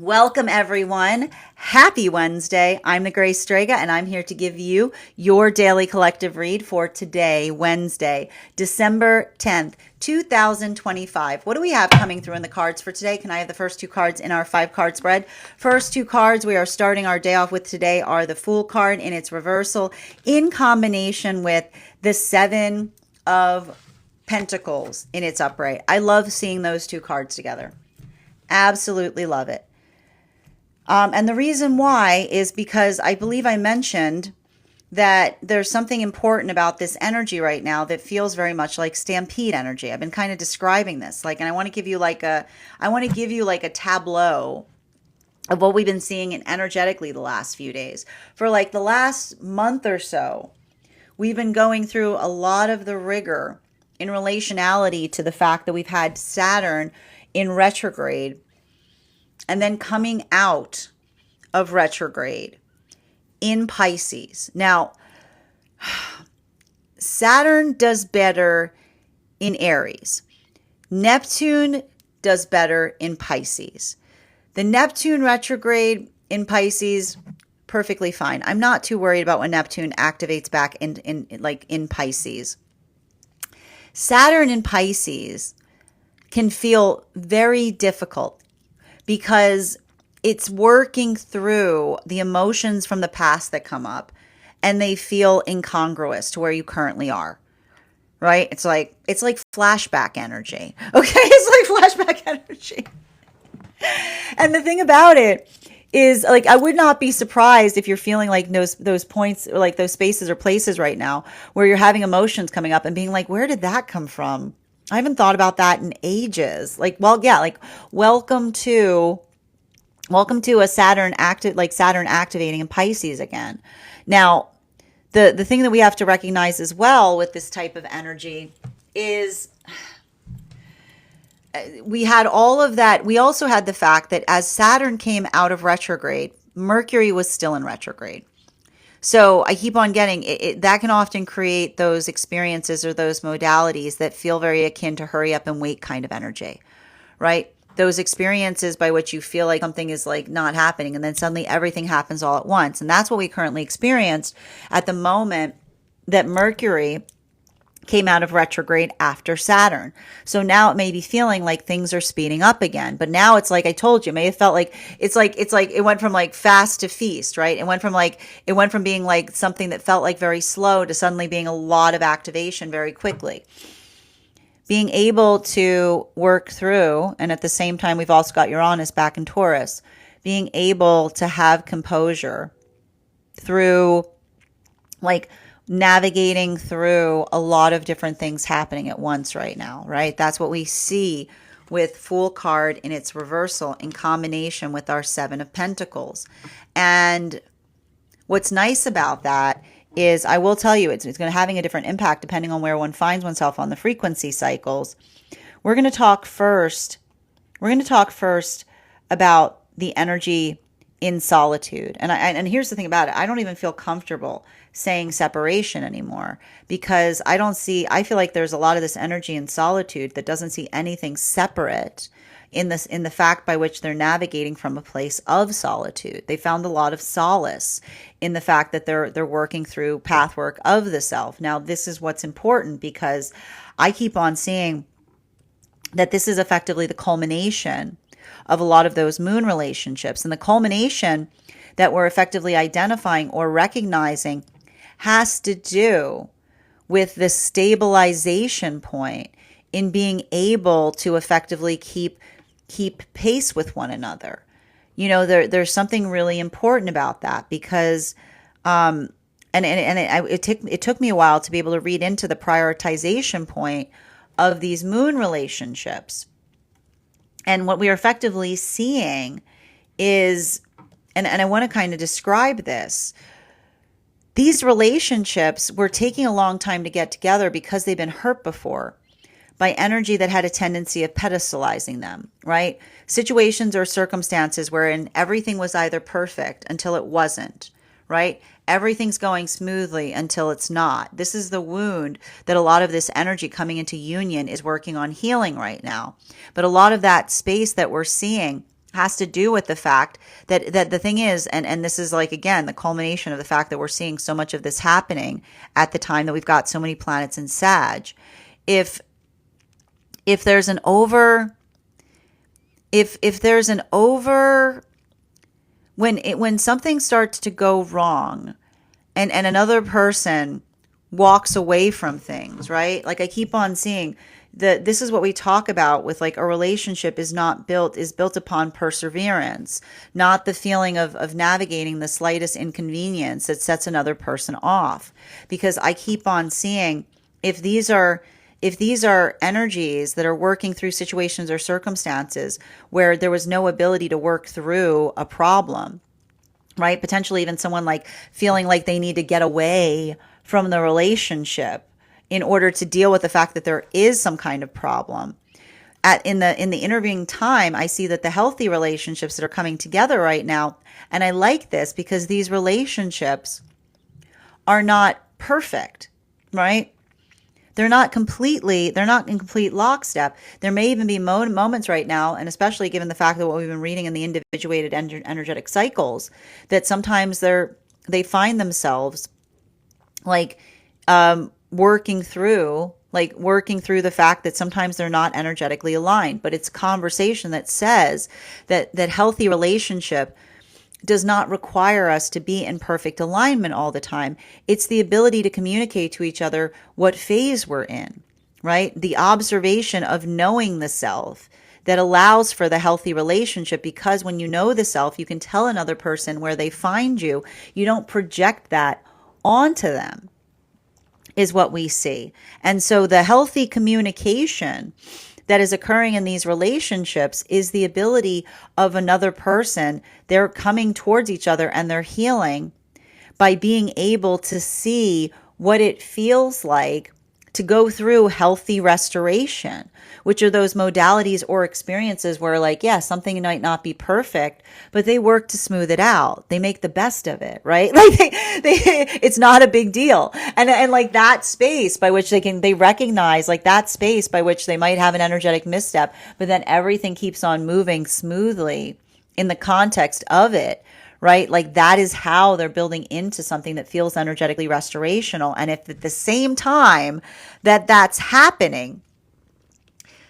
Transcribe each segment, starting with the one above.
Welcome, everyone. Happy Wednesday. I'm the Grace Strega, and I'm here to give you your daily collective read for today, Wednesday, December 10th, 2025. What do we have coming through in the cards for today? Can I have the first two cards in our 5-card spread? First two cards we are starting our day off with today are the Fool card in its reversal in combination with the 7 of Pentacles in its upright. I love seeing those two cards together. Absolutely love it. And the reason why is because I believe I mentioned that there's something important about this energy right now that feels very much like stampede energy. I've been kind of describing this, and I want to give you like a tableau of what we've been seeing energetically the last few days. For like the last month or so, we've been going through a lot of the rigor in relationality to the fact that we've had Saturn in retrograde and then coming out of retrograde in Pisces. Now, Saturn does better in Aries. Neptune does better in Pisces. The Neptune retrograde in Pisces, perfectly fine. I'm not too worried about when Neptune activates back in Pisces. Saturn in Pisces can feel very difficult because it's working through the emotions from the past that come up and they feel incongruous to where you currently are, right? It's like flashback energy. Okay, it's like flashback energy. And the thing about it is, like, I would not be surprised if you're feeling like those points, or like those spaces or places right now where you're having emotions coming up and being like, where did that come from? I haven't thought about that in ages. Welcome to a Saturn activating in Pisces again. Now, the thing that we have to recognize as well with this type of energy is we had all of that. We also had the fact that as Saturn came out of retrograde, Mercury was still in retrograde. So I keep on getting it, that can often create those experiences or those modalities that feel very akin to hurry up and wait kind of energy, right? Those experiences by which you feel like something is like not happening and then suddenly everything happens all at once. And that's what we currently experienced at the moment that Mercury came out of retrograde after Saturn. So now it may be feeling like things are speeding up again. But now it's like I told you, it may have felt like it's like it went from like fast to feast, right? It went from being like something that felt like very slow to suddenly being a lot of activation very quickly. Being able to work through, and at the same time, we've also got Uranus back in Taurus, being able to have composure through like navigating through a lot of different things happening at once right now, right? That's what we see with Fool card in its reversal in combination with our 7 of Pentacles. And what's nice about that is, I will tell you, it's going to having a different impact depending on where one finds oneself on the frequency cycles. We're going to talk first about the energy in solitude. And here's the thing about it. I don't even feel comfortable saying separation anymore because I feel like there's a lot of this energy in solitude that doesn't see anything separate in the fact by which they're navigating from a place of solitude. They found a lot of solace in the fact that they're working through pathwork of the self. Now, this is what's important because I keep on seeing that this is effectively the culmination of a lot of those moon relationships. And the culmination that we're effectively identifying or recognizing has to do with the stabilization point in being able to effectively keep pace with one another. You know, there's something really important about that because it took me a while to be able to read into the prioritization point of these moon relationships. And what we are effectively seeing is, and I want to kind of describe this, these relationships were taking a long time to get together because they've been hurt before by energy that had a tendency of pedestalizing them, right? Situations or circumstances wherein everything was either perfect until it wasn't, right? Everything's going smoothly until it's not. This is the wound that a lot of this energy coming into union is working on healing right now. But a lot of that space that we're seeing has to do with the fact that the thing is, and this is like, again, the culmination of the fact that we're seeing so much of this happening at the time that we've got so many planets in Sag. If there's an over, if there's an over, when something starts to go wrong, and another person walks away from things, right? Like I keep on seeing that this is what we talk about with like a relationship is built upon perseverance, not the feeling of navigating the slightest inconvenience that sets another person off. Because I keep on seeing if these are energies that are working through situations or circumstances where there was no ability to work through a problem, right? Potentially even someone like feeling like they need to get away from the relationship in order to deal with the fact that there is some kind of problem. In the intervening time, I see that the healthy relationships that are coming together right now, and I like this because these relationships are not perfect, right? They're not in complete lockstep. There may even be moments right now, and especially given the fact that what we've been reading in the individuated energetic cycles, that sometimes they find themselves like working through the fact that sometimes they're not energetically aligned. But it's conversation that says that healthy relationship does not require us to be in perfect alignment all the time. It's the ability to communicate to each other what phase we're in, right? The observation of knowing the self that allows for the healthy relationship, because when you know the self, you can tell another person where they find you. You don't project that onto them, is what we see. And so the healthy communication that is occurring in these relationships is the ability of another person. They're coming towards each other and they're healing by being able to see what it feels like to go through healthy restoration, which are those modalities or experiences where, like, yeah, something might not be perfect, but they work to smooth it out. They make the best of it, right? Like it's not a big deal. And like that space by which they recognize like that space by which they might have an energetic misstep, but then everything keeps on moving smoothly in the context of it. Right? Like that is how they're building into something that feels energetically restorational. And if at the same time that's happening,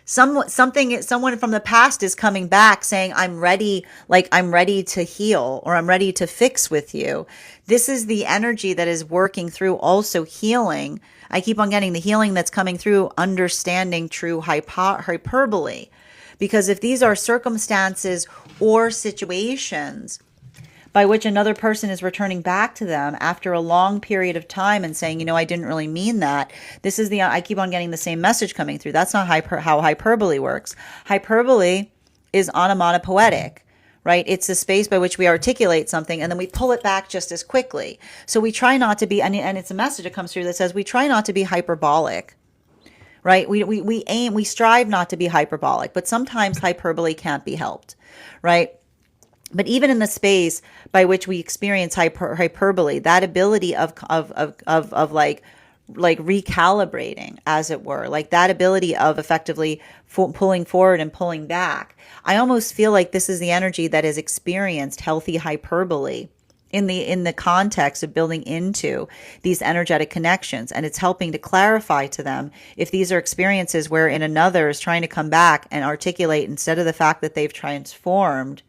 someone from the past is coming back saying, I'm ready to heal, or I'm ready to fix with you. This is the energy that is working through also healing. I keep on getting the healing that's coming through understanding true hyperbole. Because if these are circumstances or situations by which another person is returning back to them after a long period of time and saying, I didn't really mean that. I keep on getting the same message coming through. That's not how hyperbole works. Hyperbole is onomatopoetic, right? It's the space by which we articulate something and then we pull it back just as quickly. So we try not to be, and it's a message that comes through that says we try not to be hyperbolic, right? We strive not to be hyperbolic, but sometimes hyperbole can't be helped, right? But even in the space by which we experience hyperbole, that ability of like recalibrating, as it were, like that ability of effectively pulling forward and pulling back, I almost feel like this is the energy that has experienced healthy hyperbole in the context of building into these energetic connections. And it's helping to clarify to them if these are experiences wherein another is trying to come back and articulate, instead of the fact that they've transformed,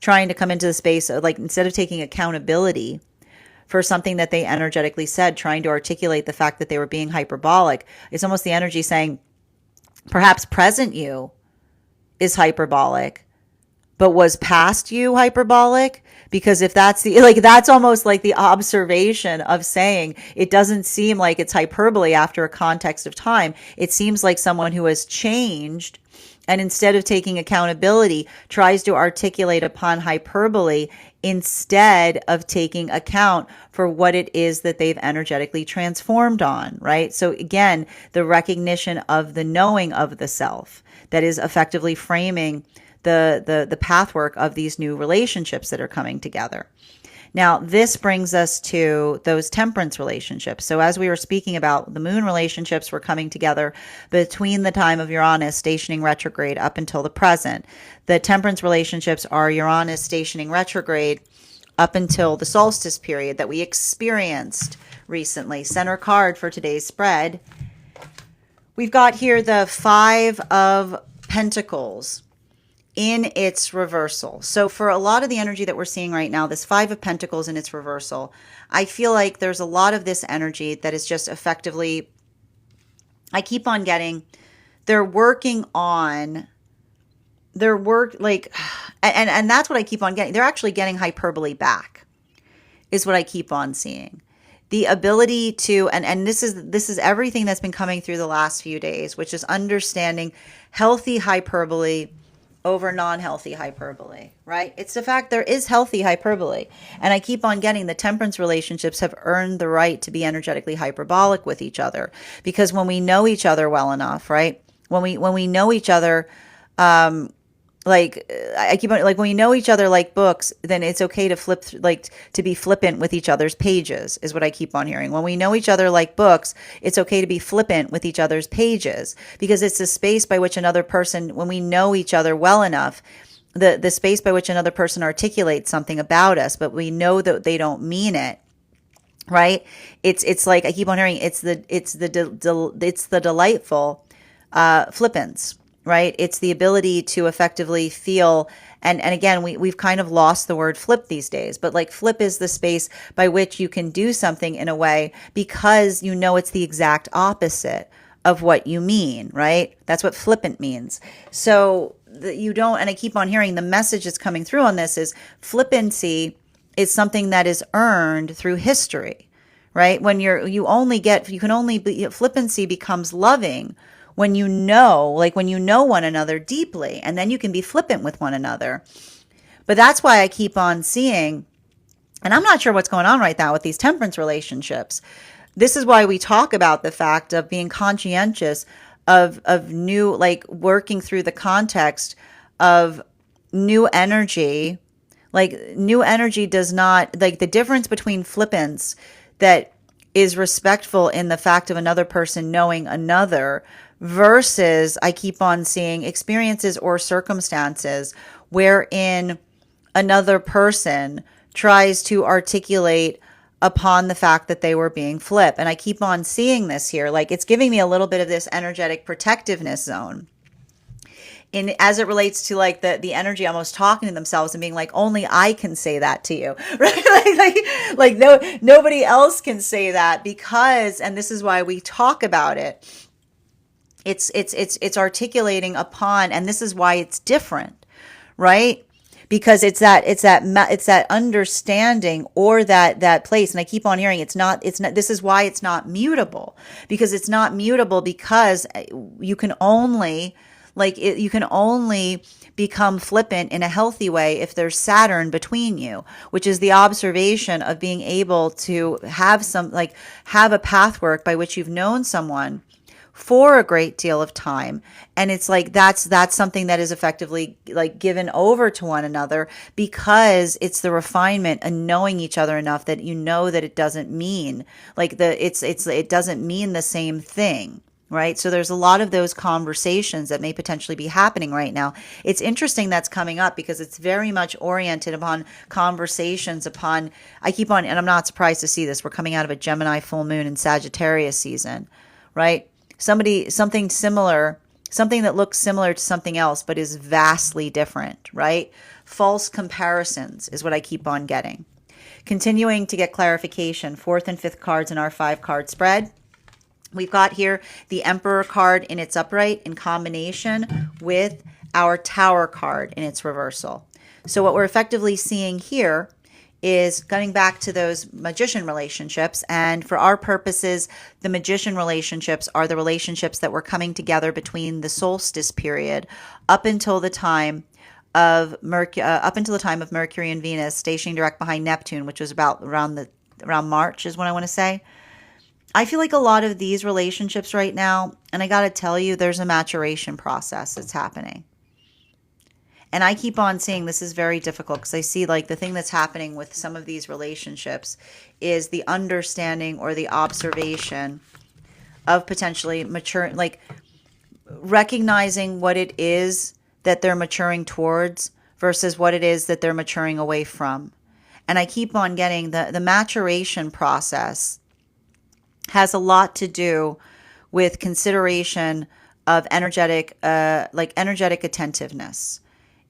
trying to come into the space of, like, instead of taking accountability for something that they energetically said, trying to articulate the fact that they were being hyperbolic. It's almost the energy saying, perhaps present you is hyperbolic, but was past you hyperbolic? Because if that's that's almost like the observation of saying it doesn't seem like it's hyperbole after a context of time. It seems like someone who has changed, and instead of taking accountability, tries to articulate upon hyperbole instead of taking account for what it is that they've energetically transformed on, right? So again, the recognition of the knowing of the self that is effectively framing the pathwork of these new relationships that are coming together. Now, this brings us to those temperance relationships. So, as we were speaking about, the moon relationships were coming together between the time of Uranus stationing retrograde up until the present. The temperance relationships are Uranus stationing retrograde up until the solstice period that we experienced recently. Center card for today's spread. We've got here the Five of Pentacles in its reversal. So for a lot of the energy that we're seeing right now, this Five of Pentacles in its reversal, I feel like there's a lot of this energy that is just effectively, I keep on getting, they're working on their work, like, and that's what I keep on getting. They're actually getting hyperbole back, is what I keep on seeing. The ability to, and this is everything that's been coming through the last few days, which is understanding healthy hyperbole over non-healthy hyperbole, right? It's the fact there is healthy hyperbole. And I keep on getting the temperance relationships have earned the right to be energetically hyperbolic with each other. Because when we know each other well enough, right? When we know each other, like I keep on, like when we know each other like books, then it's okay to to be flippant with each other's pages, is what I keep on hearing. When we know each other like books, it's okay to be flippant with each other's pages, because it's the space by which another person, when we know each other well enough, the space by which another person articulates something about us, but we know that they don't mean it. Right? It's like I keep on hearing it's the delightful flippance. Right? It's the ability to effectively feel, and again, we've kind of lost the word flip these days, but like flip is the space by which you can do something in a way because you know it's the exact opposite of what you mean, right? That's what flippant means. So you don't, and I keep on hearing the message that's coming through on this is flippancy is something that is earned through history, right? When flippancy becomes loving when you know one another deeply, and then you can be flippant with one another. But that's why I keep on seeing, and I'm not sure what's going on right now with these temperance relationships. This is why we talk about the fact of being conscientious of new, like working through the context of new energy. Like new energy does not, like the difference between flippance that is respectful in the fact of another person knowing another versus I keep on seeing experiences or circumstances wherein another person tries to articulate upon the fact that they were being flipped. And I keep on seeing this here. Like it's giving me a little bit of this energetic protectiveness zone. As it relates to like the energy almost talking to themselves and being like, only I can say that to you, right? like no, nobody else can say that because, and this is why we talk about it. It's articulating upon, and this is why it's different, right? Because it's that understanding or that place. And I keep on hearing it's not, this is why it's not mutable, because it's not mutable because you can only become flippant in a healthy way if there's Saturn between you, which is the observation of being able to have a pathwork by which you've known someone for a great deal of time. And it's like that's something that is effectively like given over to one another because it's the refinement and knowing each other enough that you know that it doesn't mean it doesn't mean the same thing. Right. So there's a lot of those conversations that may potentially be happening right now. It's interesting that's coming up because it's very much oriented upon conversations upon, and I'm not surprised to see this. We're coming out of a Gemini full moon and Sagittarius season, right? Something similar, something that looks similar to something else, but is vastly different, right? False comparisons is what I keep on getting. Continuing to get clarification, 4th and 5th cards in our 5-card spread. We've got here the Emperor card in its upright in combination with our Tower card in its reversal. So what we're effectively seeing here is going back to those magician relationships. And for our purposes, the magician relationships are the relationships that were coming together between the solstice period up until the time of Mercury and Venus stationing direct behind Neptune, which was about around March is what I want to say. I feel like a lot of these relationships right now, and I got to tell you, there's a maturation process that's happening. And I keep on seeing this is very difficult because I see like the thing that's happening with some of these relationships is the understanding or the observation of potentially mature, like recognizing what it is that they're maturing towards versus what it is that they're maturing away from. And I keep on getting the maturation process has a lot to do with consideration of energetic attentiveness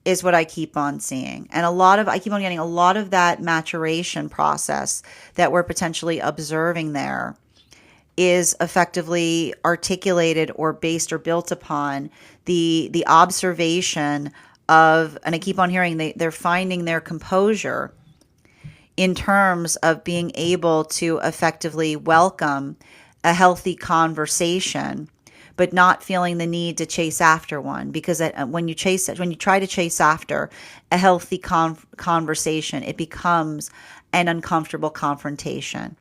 is what I keep on seeing. And I keep on getting a lot of that maturation process that we're potentially observing there is effectively articulated or based or built upon the observation of, and I keep on hearing they're finding their composure in terms of being able to effectively welcome a healthy conversation, but not feeling the need to chase after one. Because when you try to chase after a healthy conversation, it becomes an uncomfortable confrontation.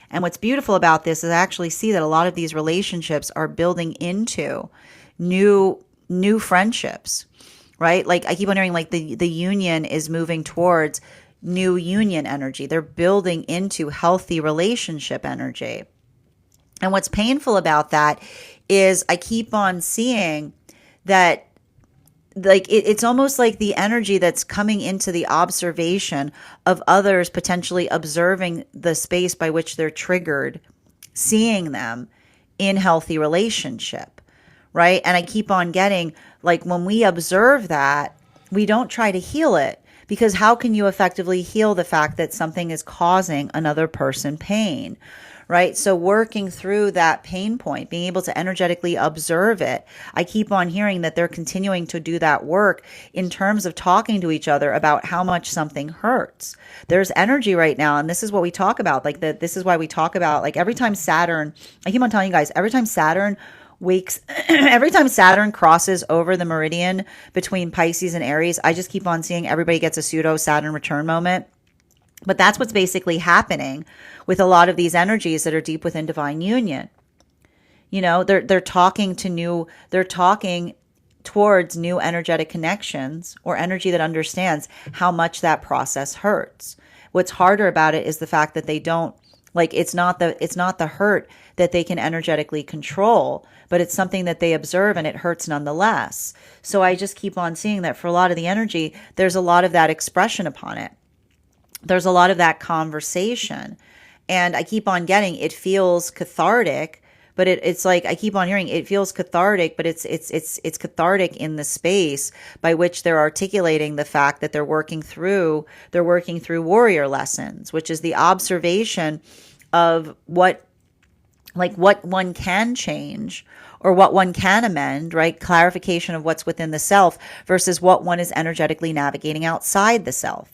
And what's beautiful about this is I actually see that a lot of these relationships are building into new friendships, right? Like I keep wondering, like the union is moving towards new union energy. They're building into healthy relationship energy. And what's painful about that is I keep on seeing that like it's almost like the energy that's coming into the observation of others potentially observing the space by which they're triggered, seeing them in healthy relationship, right? And I keep on getting like when we observe that, we don't try to heal it, because how can you effectively heal the fact that something is causing another person pain? Right? So working through that pain point, being able to energetically observe it. I keep on hearing that they're continuing to do that work in terms of talking to each other about how much something hurts. There's energy right now. And this is what we talk about. Like this is why we talk about like every time Saturn, I keep on telling you guys, every time Saturn crosses over the meridian between Pisces and Aries, I just keep on seeing everybody gets a pseudo Saturn return moment. But that's what's basically happening with a lot of these energies that are deep within divine union. You know, they're talking towards new energetic connections or energy that understands how much that process hurts. What's harder about it is the fact that they don't, like, it's not the hurt that they can energetically control, but it's something that they observe and it hurts nonetheless. So I just keep on seeing that for a lot of the energy, there's a lot of that expression upon it. There's a lot of that conversation. And I keep on getting, it feels cathartic, but it's like, I keep on hearing it feels cathartic, but it's cathartic in the space by which they're articulating the fact that they're working through warrior lessons, which is the observation of what one can change or what one can amend, right? Clarification of what's within the self versus what one is energetically navigating outside the self.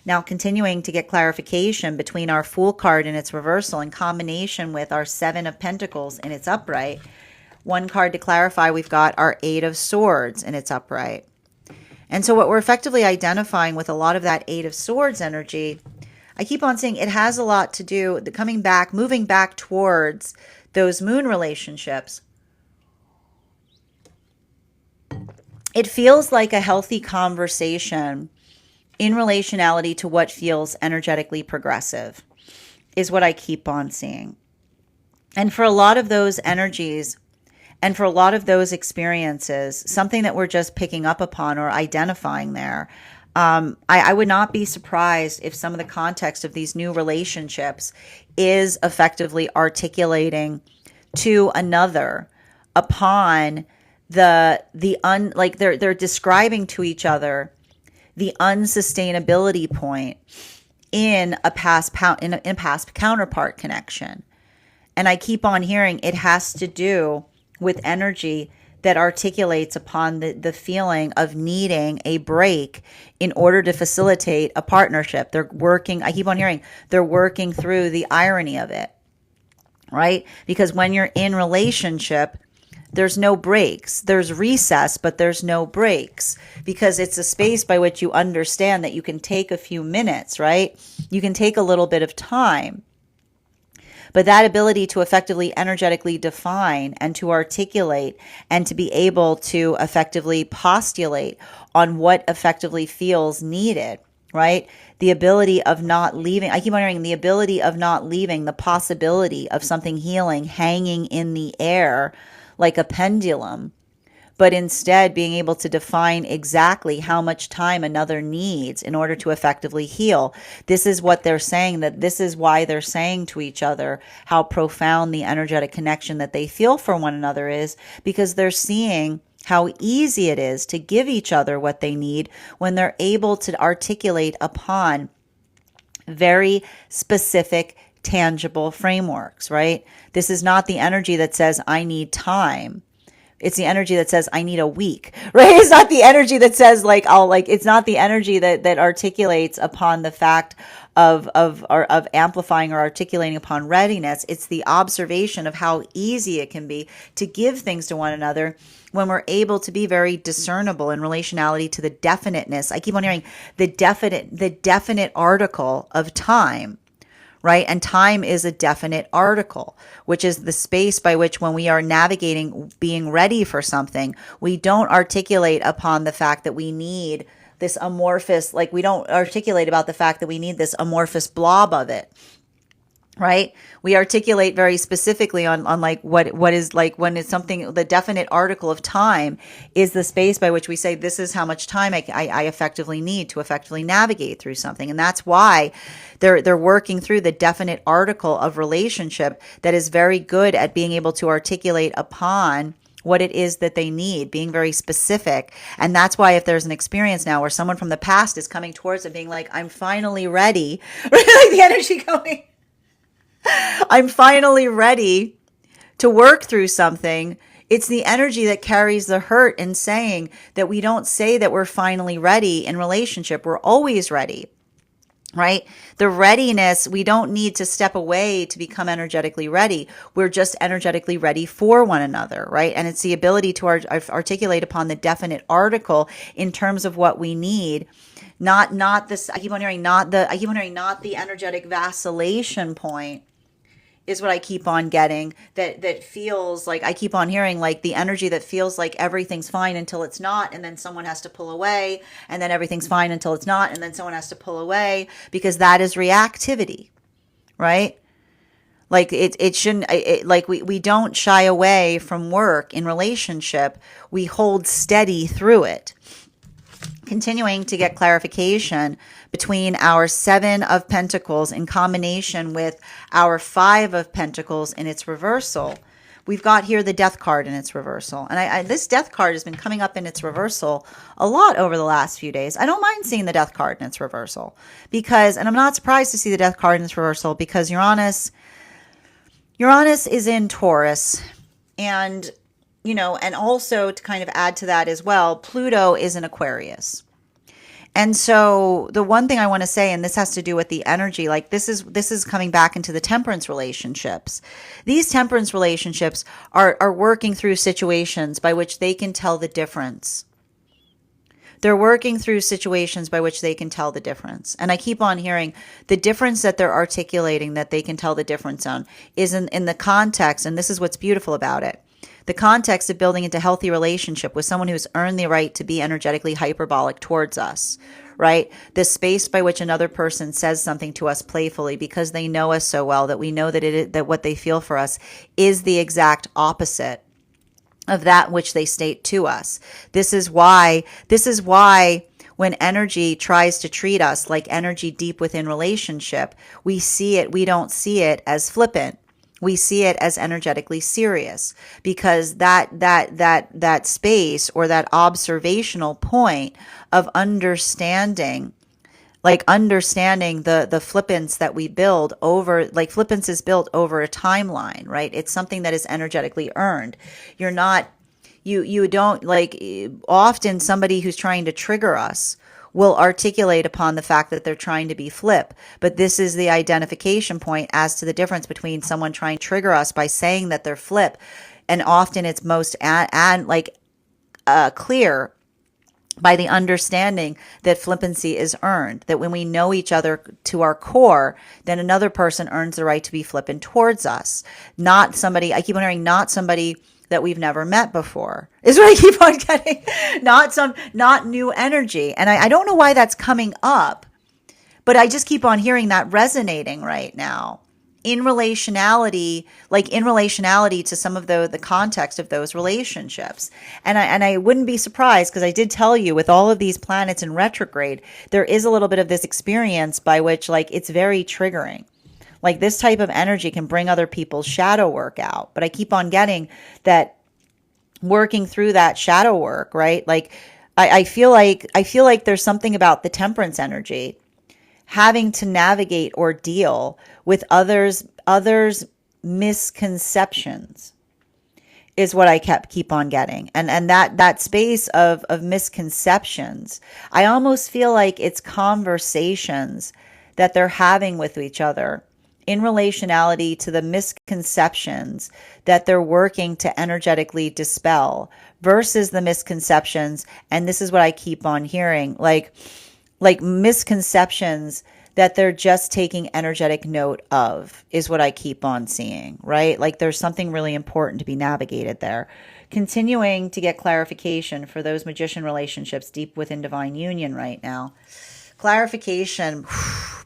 Now, continuing to get clarification between our Fool card in its reversal in combination with our Seven of Pentacles in its upright. One card to clarify, we've got our Eight of Swords in its upright. And so what we're effectively identifying with a lot of that Eight of Swords energy, I keep on saying it has a lot to do, moving back towards those moon relationships. It feels like a healthy conversation in relationality to what feels energetically progressive is what I keep on seeing. And for a lot of those energies and for a lot of those experiences, something that we're just picking up upon or identifying there, I would not be surprised if some of the context of these new relationships is effectively articulating to another upon they're describing to each other the unsustainability point in a past counterpart connection. And I keep on hearing it has to do with energy that articulates upon the feeling of needing a break in order to facilitate a partnership. I keep on hearing they're working through the irony of it, right? Because when you're in relationship, there's no breaks. There's recess, but there's no breaks because it's a space by which you understand that you can take a few minutes, right? You can take a little bit of time. But that ability to effectively energetically define and to articulate and to be able to effectively postulate on what effectively feels needed, right? The ability of not leaving, I keep on hearing the ability of not leaving the possibility of something healing hanging in the air like a pendulum, but instead being able to define exactly how much time another needs in order to effectively heal. This is what they're saying, that this is why they're saying to each other how profound the energetic connection that they feel for one another is, because they're seeing how easy it is to give each other what they need when they're able to articulate upon very specific, tangible frameworks, right? This is not the energy that says, I need time. It's the energy that says, I need a week, right? It's not the energy that says, like, it's not the energy that articulates upon the fact of amplifying or articulating upon readiness. It's the observation of how easy it can be to give things to one another when we're able to be very discernible in relationality to the definiteness. I keep on hearing the definite article of time. Right? And time is a definite article, which is the space by which, when we are navigating being ready for something, we don't articulate upon the fact that we need this amorphous, like we don't articulate about the fact that we need this amorphous blob of it. Right? We articulate very specifically on like what is, like, when it's something, the definite article of time is the space by which we say, this is how much time I effectively need to effectively navigate through something. And that's why they're working through the definite article of relationship that is very good at being able to articulate upon what it is that they need, being very specific. And that's why if there's an experience now where someone from the past is coming towards it being like, I'm finally ready, right? Like the energy going, I'm finally ready to work through something. It's the energy that carries the hurt in saying that we don't say that we're finally ready in relationship. We're always ready, right? The readiness, we don't need to step away to become energetically ready. We're just energetically ready for one another, right? And it's the ability to articulate upon the definite article in terms of what we need. Not this, I keep on hearing not the energetic vacillation point is what I keep on getting, that feels like, I keep on hearing like the energy that feels like everything's fine until it's not, and then someone has to pull away, and then everything's fine until it's not, and then someone has to pull away, because that is reactivity, right? Like it shouldn't, like we don't shy away from work in relationship. We hold steady through it. Continuing to get clarification between our 7 of Pentacles in combination with our 5 of Pentacles in its reversal. We've got here the Death card in its reversal. And this Death card has been coming up in its reversal a lot over the last few days. I don't mind seeing the Death card in its reversal because, and I'm not surprised to see the Death card in its reversal, because Uranus is in Taurus, and and also to kind of add to that as well, Pluto is in Aquarius. And so the one thing I want to say, and this has to do with the energy, like this is coming back into the temperance relationships. These temperance relationships are working through situations by which they can tell the difference. They're working through situations by which they can tell the difference. And I keep on hearing the difference that they're articulating, that they can tell the difference on, is in the context, and this is what's beautiful about it. The context of building into healthy relationship with someone who's earned the right to be energetically hyperbolic towards us, right? The space by which another person says something to us playfully because they know us so well that we know that what they feel for us is the exact opposite of that which they state to us. This is why when energy tries to treat us like energy deep within relationship, we don't see it as flippant. We see it as energetically serious, because that space or that observational point of understanding, like understanding the flippance that we build over, like flippance is built over a timeline, right? It's something that is energetically earned. You're not, you don't, like, often somebody who's trying to trigger us will articulate upon the fact that they're trying to be flip. But this is the identification point as to the difference between someone trying to trigger us by saying that they're flip. And often it's most clear by the understanding that flippancy is earned, that when we know each other to our core, then another person earns the right to be flippant towards us. Not somebody, I keep on hearing, not somebody that we've never met before, is what I keep on getting. Not new energy. And I don't know why that's coming up, but I just keep on hearing that resonating right now in relationality, like in relationality to some of the context of those relationships. And I wouldn't be surprised, because I did tell you with all of these planets in retrograde, there is a little bit of this experience by which, like, it's very triggering. Like, this type of energy can bring other people's shadow work out. But I keep on getting that working through that shadow work, right? Like, I feel like there's something about the temperance energy having to navigate or deal with others misconceptions is what I keep on getting. And that space of misconceptions, I almost feel like it's conversations that they're having with each other in relationality to the misconceptions that they're working to energetically dispel versus the misconceptions. And this is what I keep on hearing, like misconceptions that they're just taking energetic note of is what I keep on seeing, right? Like, there's something really important to be navigated there. Continuing to get clarification for those magician relationships deep within divine union right now. Clarification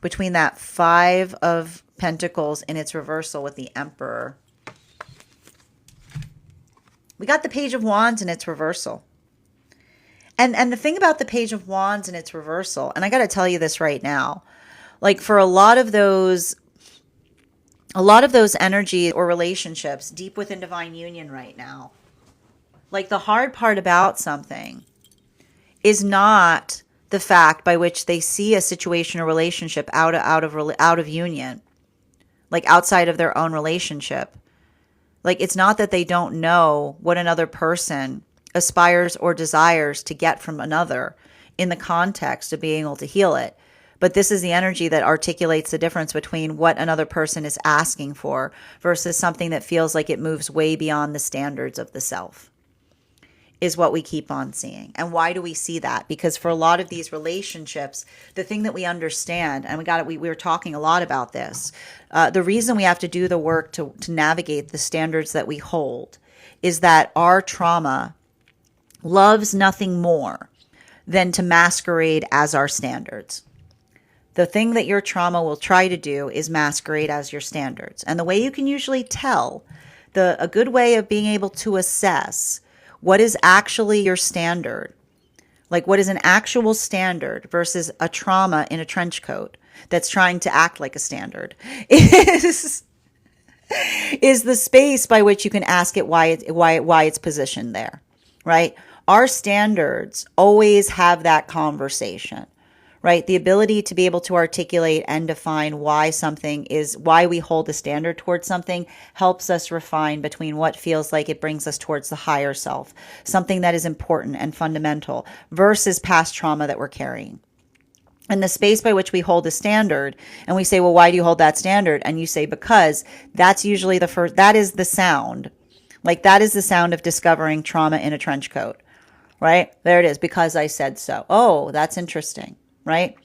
between that 5 of Pentacles in its reversal with the Emperor. We got the Page of Wands in its reversal. And the thing about the Page of Wands and its reversal, and I got to tell you this right now, like, for a lot of those energies or relationships deep within divine union right now, like, the hard part about something is not the fact by which they see a situation or relationship out of union, like outside of their own relationship. Like, it's not that they don't know what another person aspires or desires to get from another in the context of being able to heal it. But this is the energy that articulates the difference between what another person is asking for versus something that feels like it moves way beyond the standards of the self, is what we keep on seeing. And why do we see that? Because for a lot of these relationships, the thing that we understand, and we were talking a lot about this, the reason we have to do the work to navigate the standards that we hold is that our trauma loves nothing more than to masquerade as our standards. The thing that your trauma will try to do is masquerade as your standards. And the way you can usually tell, a good way of being able to assess what is actually your standard, like what is an actual standard versus a trauma in a trench coat that's trying to act like a standard, is the space by which you can ask it why it's positioned there, right? Our standards always have that conversation, right? The ability to be able to articulate and define why we hold a standard towards something helps us refine between what feels like it brings us towards the higher self, something that is important and fundamental, versus past trauma that we're carrying. And the space by which we hold a standard, and we say, well, why do you hold that standard? And you say, because that's usually that is the sound. Like, that is the sound of discovering trauma in a trench coat, right? There it is, because I said so. Oh, that's interesting, right?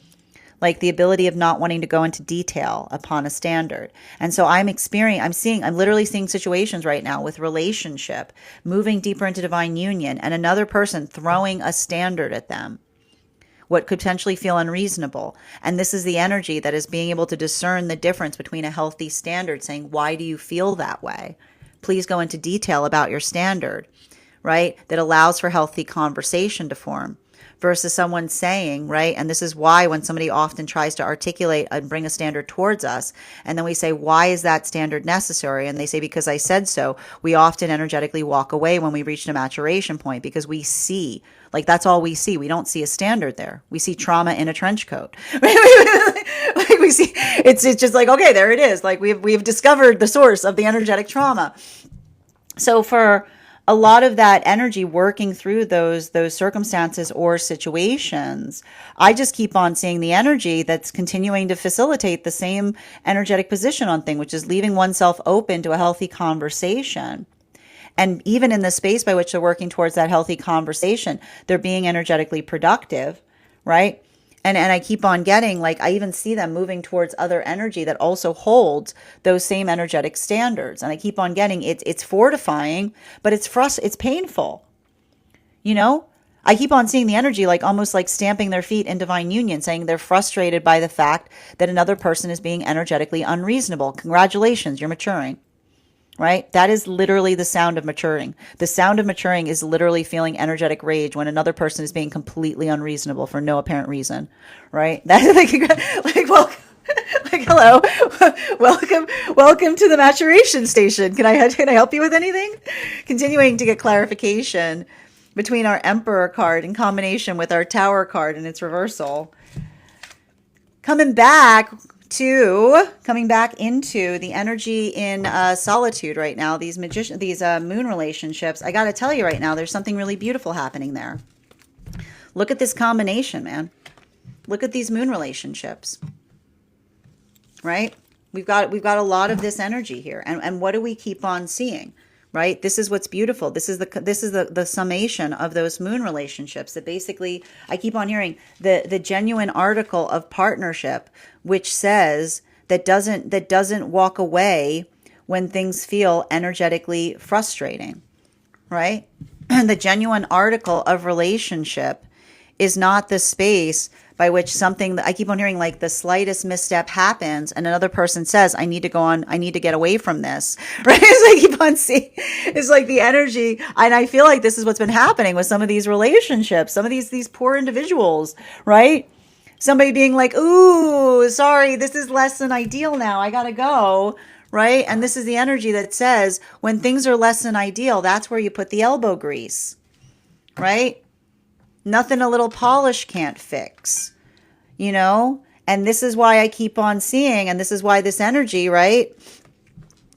Like, the ability of not wanting to go into detail upon a standard. And so I'm literally seeing situations right now with relationship moving deeper into divine union and another person throwing a standard at them, what could potentially feel unreasonable. And this is the energy that is being able to discern the difference between a healthy standard, saying, why do you feel that way? Please go into detail about your standard, right? That allows for healthy conversation to form, versus someone saying, right? And this is why when somebody often tries to articulate and bring a standard towards us, and then we say, why is that standard necessary? And they say, because I said so. We often energetically walk away when we reach a maturation point, because we see, like, that's all we see. We don't see a standard there. We see trauma in a trench coat. Like, we see, it's just like, okay, there it is. Like, we've discovered the source of the energetic trauma. So for a lot of that energy working through those circumstances or situations, I just keep on seeing the energy that's continuing to facilitate the same energetic position on thing, which is leaving oneself open to a healthy conversation. And even in the space by which they're working towards that healthy conversation, they're being energetically productive, right? And I keep on getting, like, I even see them moving towards other energy that also holds those same energetic standards. And I keep on getting it's fortifying, but it's painful. You know, I keep on seeing the energy like almost like stamping their feet in divine union, saying they're frustrated by the fact that another person is being energetically unreasonable. Congratulations, you're maturing. Right? That is literally the sound of maturing. The sound of maturing is literally feeling energetic rage when another person is being completely unreasonable for no apparent reason. Right? That is like welcome, like hello, welcome to the maturation station. Can I help you with anything? Continuing to get clarification between our Emperor card in combination with our Tower card and its reversal. Coming back into the energy in solitude right now, these moon relationships. I got to tell you right now, there's something really beautiful happening there. Look at this combination, man. Look at these moon relationships. Right? We've got a lot of this energy here. And what do we keep on seeing? Right? This is what's beautiful. This is the summation of those moon relationships that basically I keep on hearing the genuine article of partnership, which says that doesn't walk away when things feel energetically frustrating, right? And the genuine article of relationship is not the space by which something that I keep on hearing, like the slightest misstep happens and another person says, I need to get away from this, right? As I keep on seeing, it's like the energy. And I feel like this is what's been happening with some of these relationships, some of these poor individuals, right? Somebody being like, ooh, sorry, this is less than ideal now. I got to go, right? And this is the energy that says when things are less than ideal, that's where you put the elbow grease, right? Nothing a little polish can't fix, you know? And this is why I keep on seeing, and this is why this energy, right?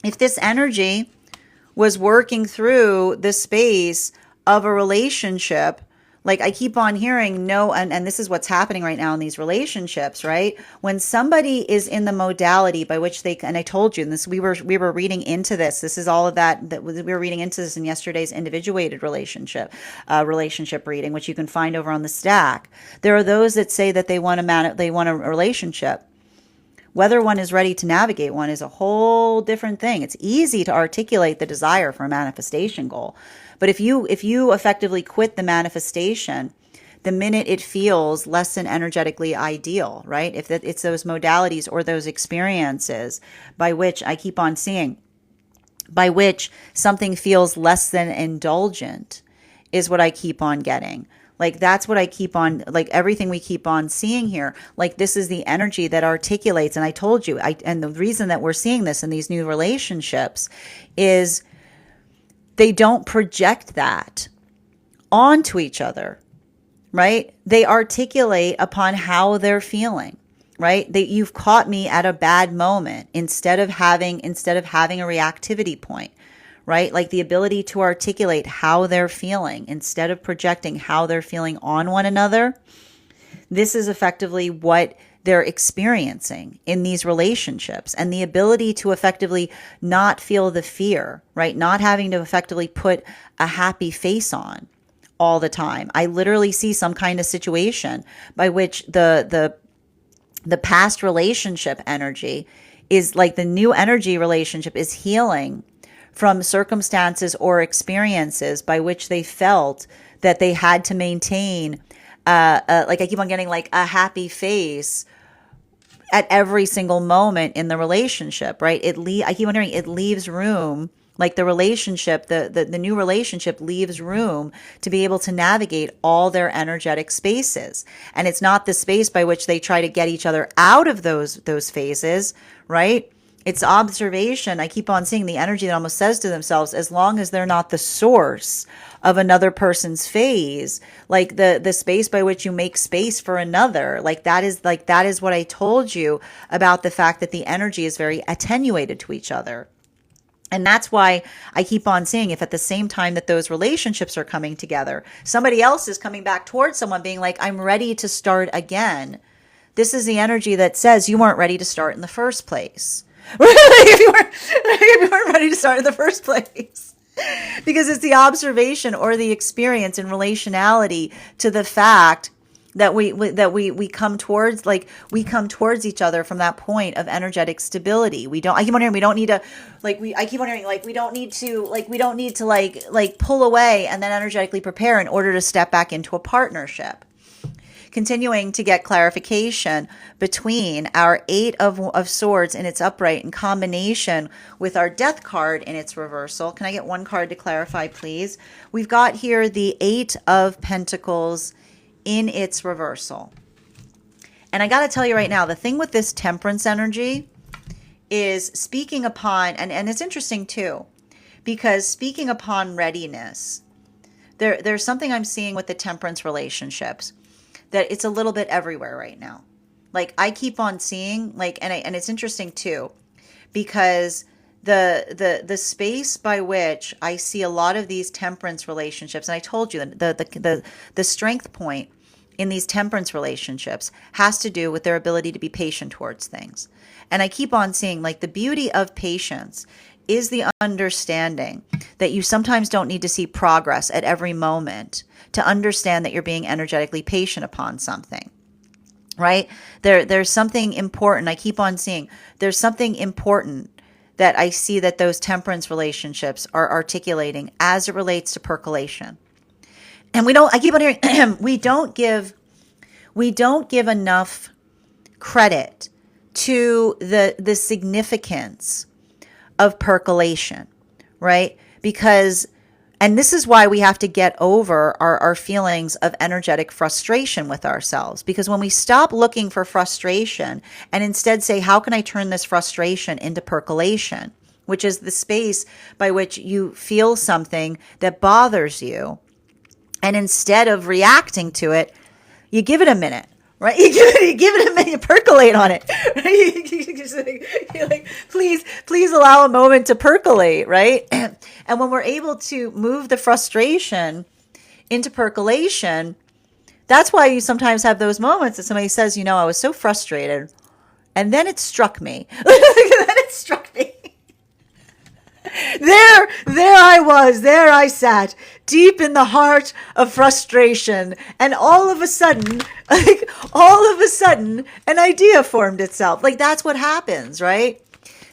If this energy was working through the space of a relationship, like I keep on hearing no, and this is what's happening right now in these relationships, right? When somebody is in the modality by which they, and I told you this, we were reading into this. This is all of that we were reading into this in yesterday's individuated relationship reading, which you can find over on the stack. There are those that say that they want a relationship. Whether one is ready to navigate one is a whole different thing. It's easy to articulate the desire for a manifestation goal. But if you effectively quit the manifestation, the minute it feels less than energetically ideal, right? If it's those modalities or those experiences by which I keep on seeing, by which something feels less than indulgent is what I keep on getting. Like that's what I keep on, like everything we keep on seeing here. Like this is the energy that articulates. And I told you, and the reason that we're seeing this in these new relationships is they don't project that onto each other, right? They articulate upon how they're feeling, right? That you've caught me at a bad moment instead of having a reactivity point. Right? Like the ability to articulate how they're feeling instead of projecting how they're feeling on one another. This is effectively what they're experiencing in these relationships, and the ability to effectively not feel the fear, right? Not having to effectively put a happy face on all the time. I literally see some kind of situation by which the past relationship energy is like the new energy relationship is healing from circumstances or experiences by which they felt that they had to maintain, like I keep on getting like a happy face at every single moment in the relationship, right? I keep on hearing it leaves room, like the relationship, the new relationship leaves room to be able to navigate all their energetic spaces. And it's not the space by which they try to get each other out of those phases, right? It's observation. I keep on seeing the energy that almost says to themselves, as long as they're not the source of another person's phase, like the space by which you make space for another, that is what I told you about the fact that the energy is very attenuated to each other. And that's why I keep on seeing, if at the same time that those relationships are coming together, somebody else is coming back towards someone being like, I'm ready to start again. This is the energy that says you weren't ready to start in the first place. if you weren't ready to start in the first place. because it's the observation or the experience in relationality to the fact that we come towards, like, we come towards each other from that point of energetic stability. We don't, I keep on hearing, we don't need to, like, I keep on hearing, like, we don't need to like pull away and then energetically prepare in order to step back into a partnership. Continuing to get clarification between our Eight of Swords in its upright in combination with our Death card in its reversal. Can I get one card to clarify, please? We've got here the Eight of Pentacles in its reversal. And I got to tell you right now, the thing with this Temperance energy is speaking upon, and it's interesting too, because speaking upon readiness, there's something I'm seeing with the Temperance relationships, that it's a little bit everywhere right now. Like, I keep on seeing, like, and it's interesting too, because the space by which I see a lot of these Temperance relationships, and I told you the strength point in these Temperance relationships has to do with their ability to be patient towards things. And I keep on seeing, like, the beauty of patience is the understanding that you sometimes don't need to see progress at every moment to understand that you're being energetically patient upon something, right? There's something important. I keep on seeing there's something important that I see that those Temperance relationships are articulating as it relates to percolation. And I keep on hearing, we don't give enough credit to the significance of percolation, right? Because, and this is why we have to get over our feelings of energetic frustration with ourselves. Because when we stop looking for frustration and instead say, how can I turn this frustration into percolation, which is the space by which you feel something that bothers you, and instead of reacting to it, you give it a minute, right? You give it a minute, you percolate on it. Right? You're like, please allow a moment to percolate, right? And when we're able to move the frustration into percolation, that's why you sometimes have those moments that somebody says, I was so frustrated, and then it struck me. Then it struck me. There I sat, deep in the heart of frustration, and all of a sudden, an idea formed itself. Like, that's what happens, right?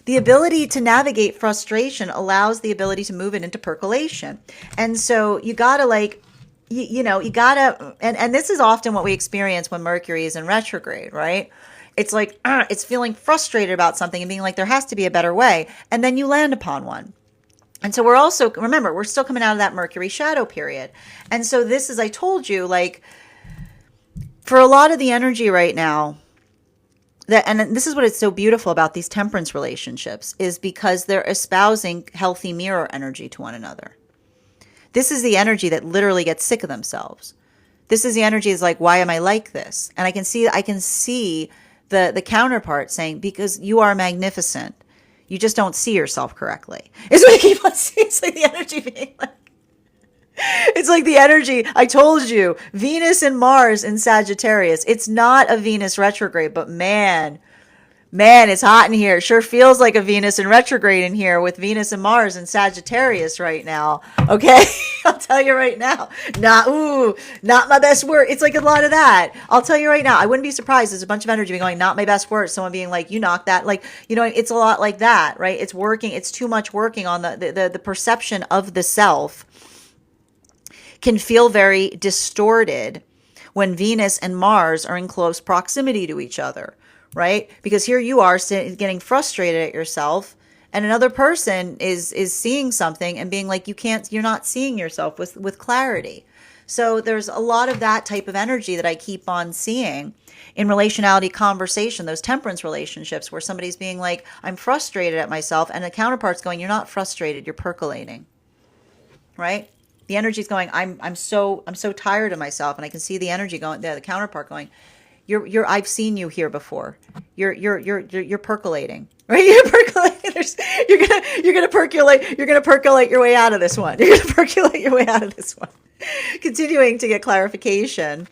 The ability to navigate frustration allows the ability to move it into percolation. And so you gotta, like, you gotta, and this is often what we experience when Mercury is in retrograde, right? It's like, it's feeling frustrated about something and being like, there has to be a better way. And then you land upon one. And so remember, we're still coming out of that Mercury shadow period. And so this is, I told you, like, for a lot of the energy right now, and this is what is so beautiful about these Temperance relationships, is because they're espousing healthy mirror energy to one another. This is the energy that literally gets sick of themselves. This is the energy is like, why am I like this? And I can see the counterpart saying, because you are magnificent. You just don't see yourself correctly. It's what I keep on seeing. It's like the energy being like, it's like the energy, I told you, Venus and Mars in Sagittarius. It's not a Venus retrograde, but man, it's hot in here. It sure feels like a Venus in retrograde in here with Venus and Mars in Sagittarius right now. Okay? I'll tell you right now. Not my best word. It's like a lot of that. I'll tell you right now. I wouldn't be surprised. There's a bunch of energy being going, not my best word. Someone being like, you knocked that. Like, it's a lot like that, right? It's working. It's too much working on the perception of the self can feel very distorted when Venus and Mars are in close proximity to each other, right? Because here you are getting frustrated at yourself, and another person is seeing something and being like, you're not seeing yourself with clarity. So there's a lot of that type of energy that I keep on seeing in relationality conversation, those Temperance relationships where somebody's being like, I'm frustrated at myself, and the counterpart's going, you're not frustrated, you're percolating, right? The energy's going, I'm so tired of myself, and I can see the energy going, the counterpart going, I've seen you here before. You're percolating, right? You're percolating. You're gonna percolate your way out of this one. You're gonna percolate your way out of this one. Continuing to get clarification,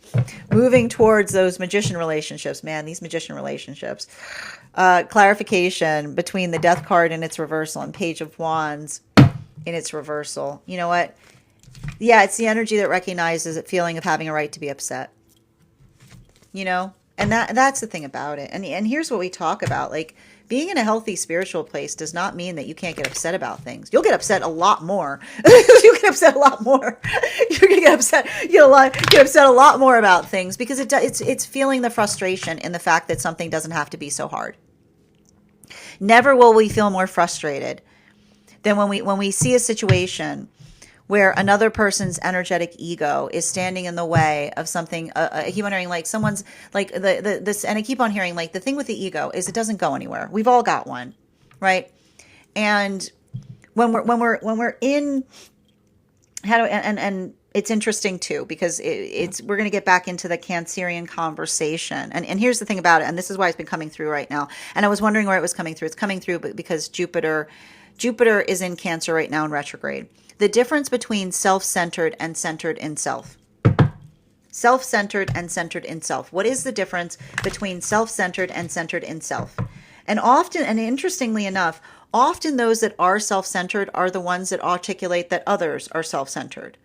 moving towards those Magician relationships. Man, these Magician relationships. Clarification between the Death card and its reversal and Page of Wands in its reversal. You know what? Yeah, it's the energy that recognizes that feeling of having a right to be upset. You know? And that's the thing about it. And here's what we talk about. Like, being in a healthy spiritual place does not mean that you can't get upset about things. You'll get upset a lot more. You get upset a lot more. You're gonna get upset. Get upset a lot more about things because it's feeling the frustration in the fact that something doesn't have to be so hard. Never will we feel more frustrated than when we see a situation where another person's energetic ego is standing in the way of something. I keep on hearing like someone's like this, and I keep on hearing like the thing with the ego is it doesn't go anywhere. We've all got one, right? And when we're in how do and it's interesting too because it's we're going to get back into the Cancerian conversation. And here's the thing about it, and this is why it's been coming through right now. And I was wondering where it was coming through. It's coming through because Jupiter is in Cancer right now in retrograde. The difference between self-centered and centered in self. Self-centered and centered in self. What is the difference between self-centered and centered in self? And often, and interestingly enough, often those that are self-centered are the ones that articulate that others are self-centered.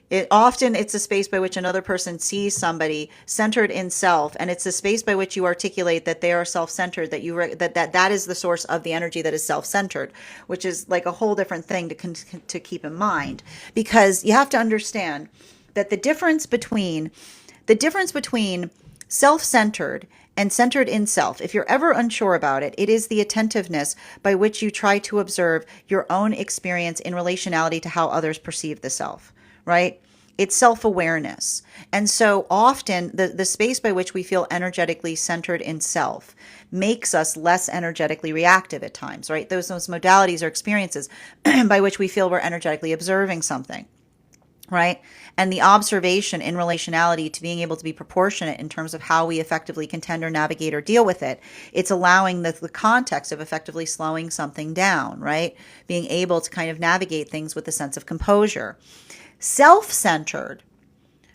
It's a space by which another person sees somebody centered in self, and it's a space by which you articulate that they are self-centered, that is the source of the energy that is self-centered, which is like a whole different thing to keep in mind, because you have to understand that the difference between self-centered and centered in self, if you're ever unsure about it, it is the attentiveness by which you try to observe your own experience in relationality to how others perceive the self. Right? It's self-awareness. And so often the space by which we feel energetically centered in self makes us less energetically reactive at times, right? Those modalities or experiences by which we feel we're energetically observing something, right? And the observation in relationality to being able to be proportionate in terms of how we effectively contend or navigate or deal with it. It's allowing the context of effectively slowing something down, right? Being able to kind of navigate things with a sense of composure. Self-centered,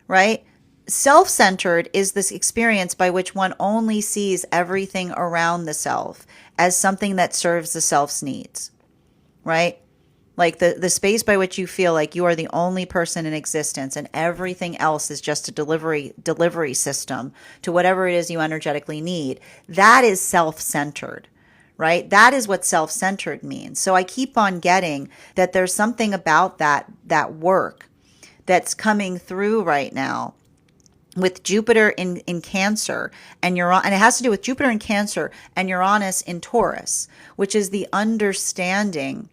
right? Self-centered is this experience by which one only sees everything around the self as something that serves the self's needs, right? Like the space by which you feel like you are the only person in existence and everything else is just a delivery system to whatever it is you energetically need. That is self-centered. Right? That is what self-centered means. So I keep on getting that there's something about that work that's coming through right now with Jupiter in Cancer and Uranus, and it has to do with Jupiter in Cancer and Uranus in Taurus, which is the understanding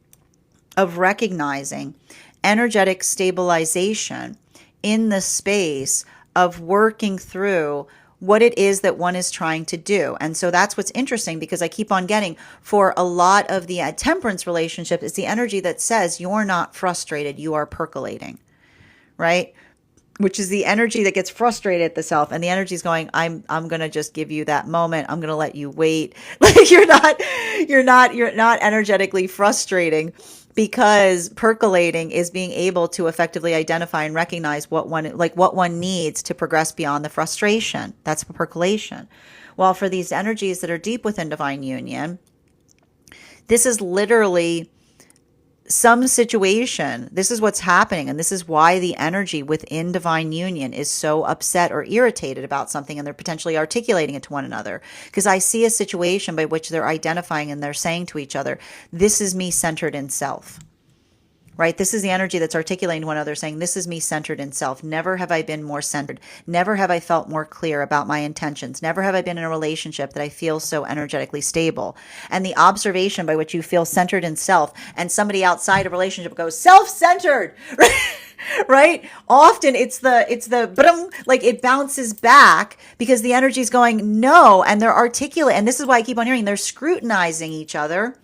of recognizing energetic stabilization in the space of working through what it is that one is trying to do. And so that's what's interesting, because I keep on getting for a lot of the temperance relationship is the energy that says you're not frustrated, you are percolating, right? Which is the energy that gets frustrated at the self, and the energy is going, I'm going to just give you that moment. I'm going to let you wait. Like you're not energetically frustrating, because percolating is being able to effectively identify and recognize what one needs to progress beyond the frustration. That's percolation. While for these energies that are deep within divine union, this is literally some situation. This is what's happening, and this is why the energy within divine union is so upset or irritated about something, and they're potentially articulating it to one another, because I see a situation by which they're identifying and they're saying to each other, this is me centered in self, right? This is the energy that's articulating to one another, saying, this is me centered in self. Never have I been more centered. Never have I felt more clear about my intentions. Never have I been in a relationship that I feel so energetically stable. And the observation by which you feel centered in self, and somebody outside a relationship goes, self-centered, right? Often it's like it bounces back because the energy is going, no, and they're articulate. And this is why I keep on hearing they're scrutinizing each other.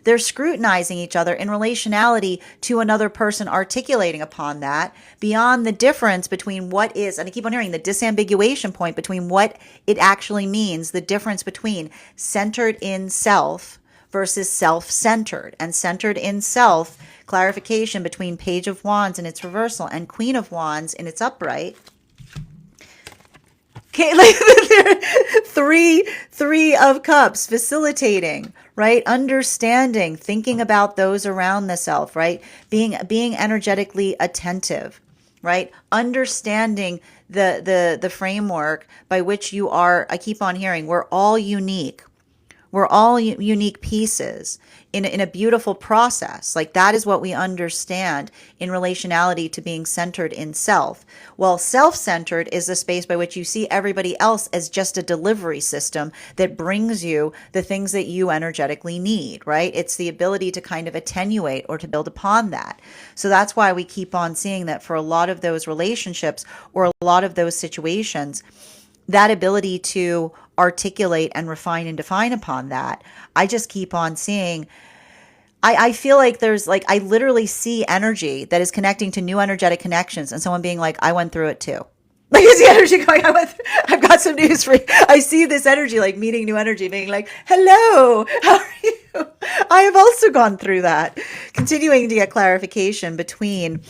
They're scrutinizing each other in relationality to another person, articulating upon that beyond the difference between what is, and I keep on hearing the disambiguation point between what it actually means, the difference between centered in self versus self-centered. And centered in self, clarification between Page of Wands in its reversal and Queen of Wands in its upright. Okay, like three of cups, facilitating, right? Understanding, thinking about those around the self, right? Being energetically attentive, right? Understanding the framework by which you are. I keep on hearing we're all unique. We're all unique pieces in a beautiful process. Like that is what we understand in relationality to being centered in self. Well, self-centered is the space by which you see everybody else as just a delivery system that brings you the things that you energetically need, right? It's the ability to kind of attenuate or to build upon that. So that's why we keep on seeing that for a lot of those relationships or a lot of those situations, that ability to articulate and refine and define upon that, I just keep on seeing. I feel like there's like, I literally see energy that is connecting to new energetic connections and someone being like, I went through it too. Like, is the energy going, I've got some news for you. I see this energy, like meeting new energy, being like, hello, how are you? I have also gone through that. Continuing to get clarification between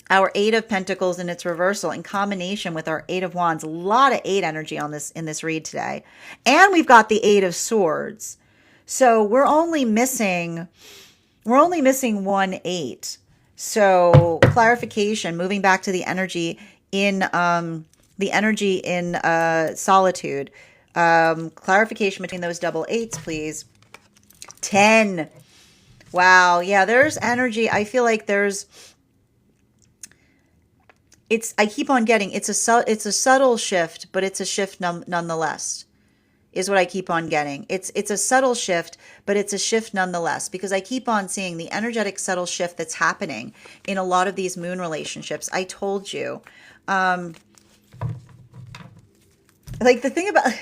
our Eight of Pentacles in its reversal in combination with our Eight of Wands. A lot of eight energy on this in this read today. And we've got the Eight of Swords. So we're only missing one eight. So clarification, moving back to the energy in solitude. Clarification between those double eights, please. 10. Wow. Yeah, there's energy. I feel like there's I keep on getting it's a subtle shift, but it's a shift nonetheless. Is what I keep on getting. It's a subtle shift, but it's a shift nonetheless, because I keep on seeing the energetic subtle shift that's happening in a lot of these moon relationships. I told you, like the thing about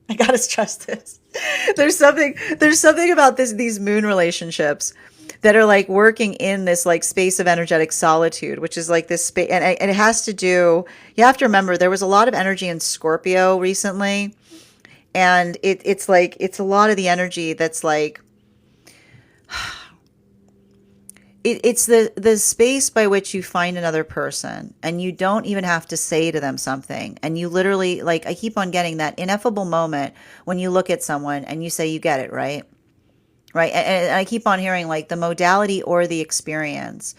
I gotta stress this. There's something about these moon relationships that are like working in this like space of energetic solitude, which is like this space, and it has to do. You have to remember there was a lot of energy in Scorpio recently, and it's like it's a lot of the energy that's like it's the space by which you find another person and you don't even have to say to them something, and you literally, like, I keep on getting that ineffable moment when you look at someone and you say you get it, right? Right. And I keep on hearing like the modality or the experience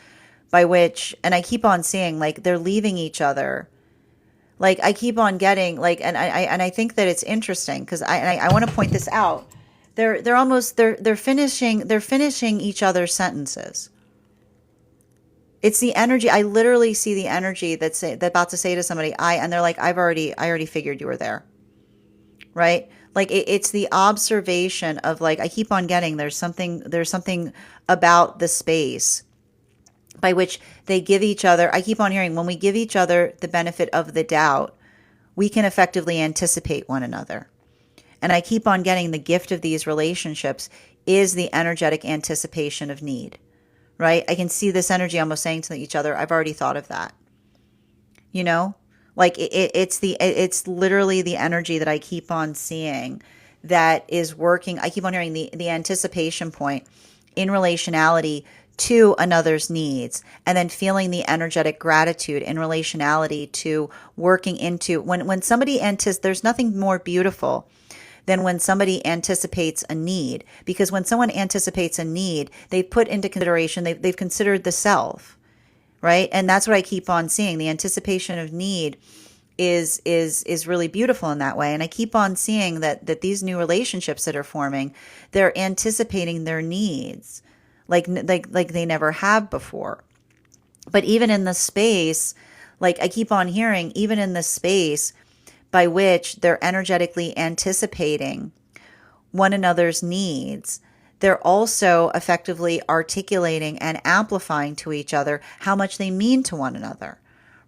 by which, and I keep on seeing like they're leaving each other. Like I keep on getting like, and I think that it's interesting because I want to point this out. They're finishing each other's sentences. It's the energy. I literally see the energy that's about to say to somebody, and they're like, I already figured you were there. Right? Like it's the observation of like, I keep on getting, there's something about the space by which they give each other. I keep on hearing when we give each other the benefit of the doubt, we can effectively anticipate one another. And I keep on getting the gift of these relationships is the energetic anticipation of need, right? I can see this energy almost saying to each other, I've already thought of that, you know? Like it's literally the energy that I keep on seeing that is working. I keep on hearing the anticipation point in relationality to another's needs, and then feeling the energetic gratitude in relationality to working into when somebody there's nothing more beautiful than when somebody anticipates a need, because when someone anticipates a need, they put into consideration, they've considered the self. Right. And that's what I keep on seeing. The anticipation of need is really beautiful in that way. And I keep on seeing that these new relationships that are forming, they're anticipating their needs like they never have before. But even in the space, like I keep on hearing, even in the space by which they're energetically anticipating one another's needs, they're also effectively articulating and amplifying to each other how much they mean to one another,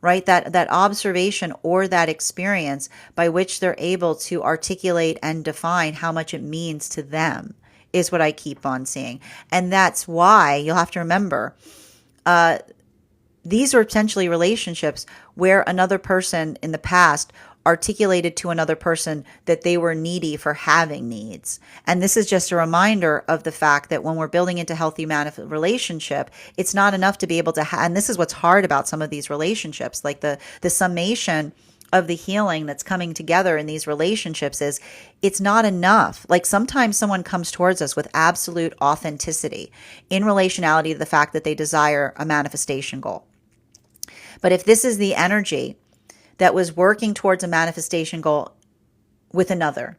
right? That observation or that experience by which they're able to articulate and define how much it means to them is what I keep on seeing. And that's why you'll have to remember, these are potentially relationships where another person in the past articulated to another person that they were needy for having needs. And this is just a reminder of the fact that when we're building into healthy relationship, it's not enough to be able to and this is what's hard about some of these relationships, like the summation of the healing that's coming together in these relationships is it's not enough. Like sometimes someone comes towards us with absolute authenticity in relationality to the fact that they desire a manifestation goal. But if this is the energy that was working towards a manifestation goal with another,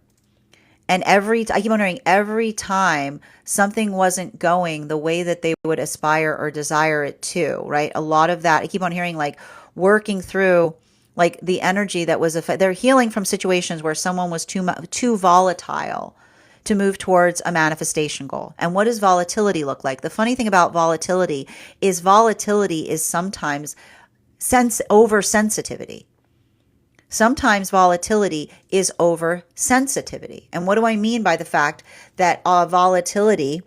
and I keep wondering, every time something wasn't going the way that they would aspire or desire it to, right? A lot of that, I keep on hearing like working through like the energy that was, they're healing from situations where someone was too volatile to move towards a manifestation goal. And what does volatility look like? The funny thing about volatility is sometimes oversensitivity. Sometimes volatility is oversensitivity. And what do I mean by the fact that volatility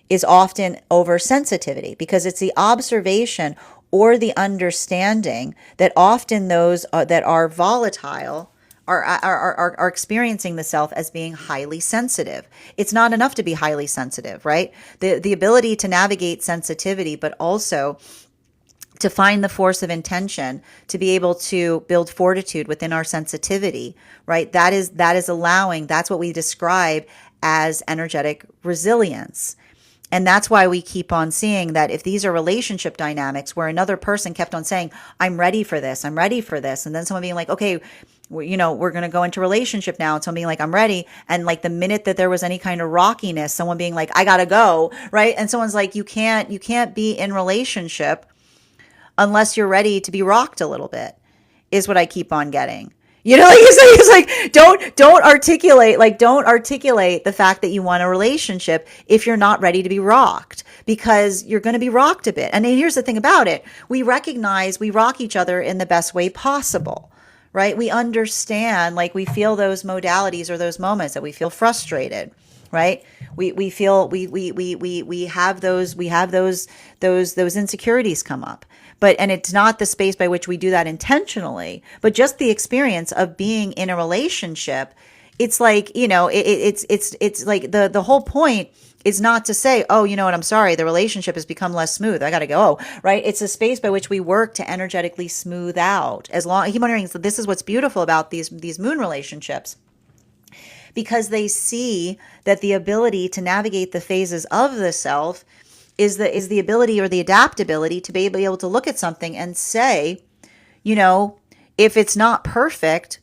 is often oversensitivity? Because it's the observation or the understanding that often those that are volatile are experiencing the self as being highly sensitive. It's not enough to be highly sensitive, right? The ability to navigate sensitivity, but also to find the force of intention, to be able to build fortitude within our sensitivity, right? That's what we describe as energetic resilience. And that's why we keep on seeing that if these are relationship dynamics where another person kept on saying, I'm ready for this, I'm ready for this. And then someone being like, okay, we're going to go into relationship now. And someone being like, I'm ready. And like the minute that there was any kind of rockiness, someone being like, I gotta go, right? And someone's like, you can't be in relationship unless you're ready to be rocked a little bit, is what I keep on getting. Like it's like, don't articulate the fact that you want a relationship if you're not ready to be rocked, because you're going to be rocked a bit. And here's the thing about it. We recognize we rock each other in the best way possible, right? We understand, like we feel those modalities or those moments that we feel frustrated, right? We feel we have those insecurities come up. And it's not the space by which we do that intentionally, but just the experience of being in a relationship. It's like, it's like the whole point is not to say, oh, you know what, I'm sorry, the relationship has become less smooth, I got to go, right? It's a space by which we work to energetically smooth out. I keep wondering, so this is what's beautiful about these moon relationships, because they see that the ability to navigate the phases of the self is the ability or the adaptability to be able to look at something and say, if it's not perfect,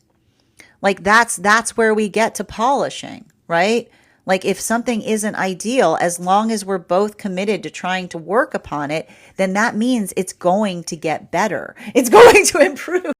like that's where we get to polishing, right? Like if something isn't ideal, as long as we're both committed to trying to work upon it, then that means it's going to get better. It's going to improve.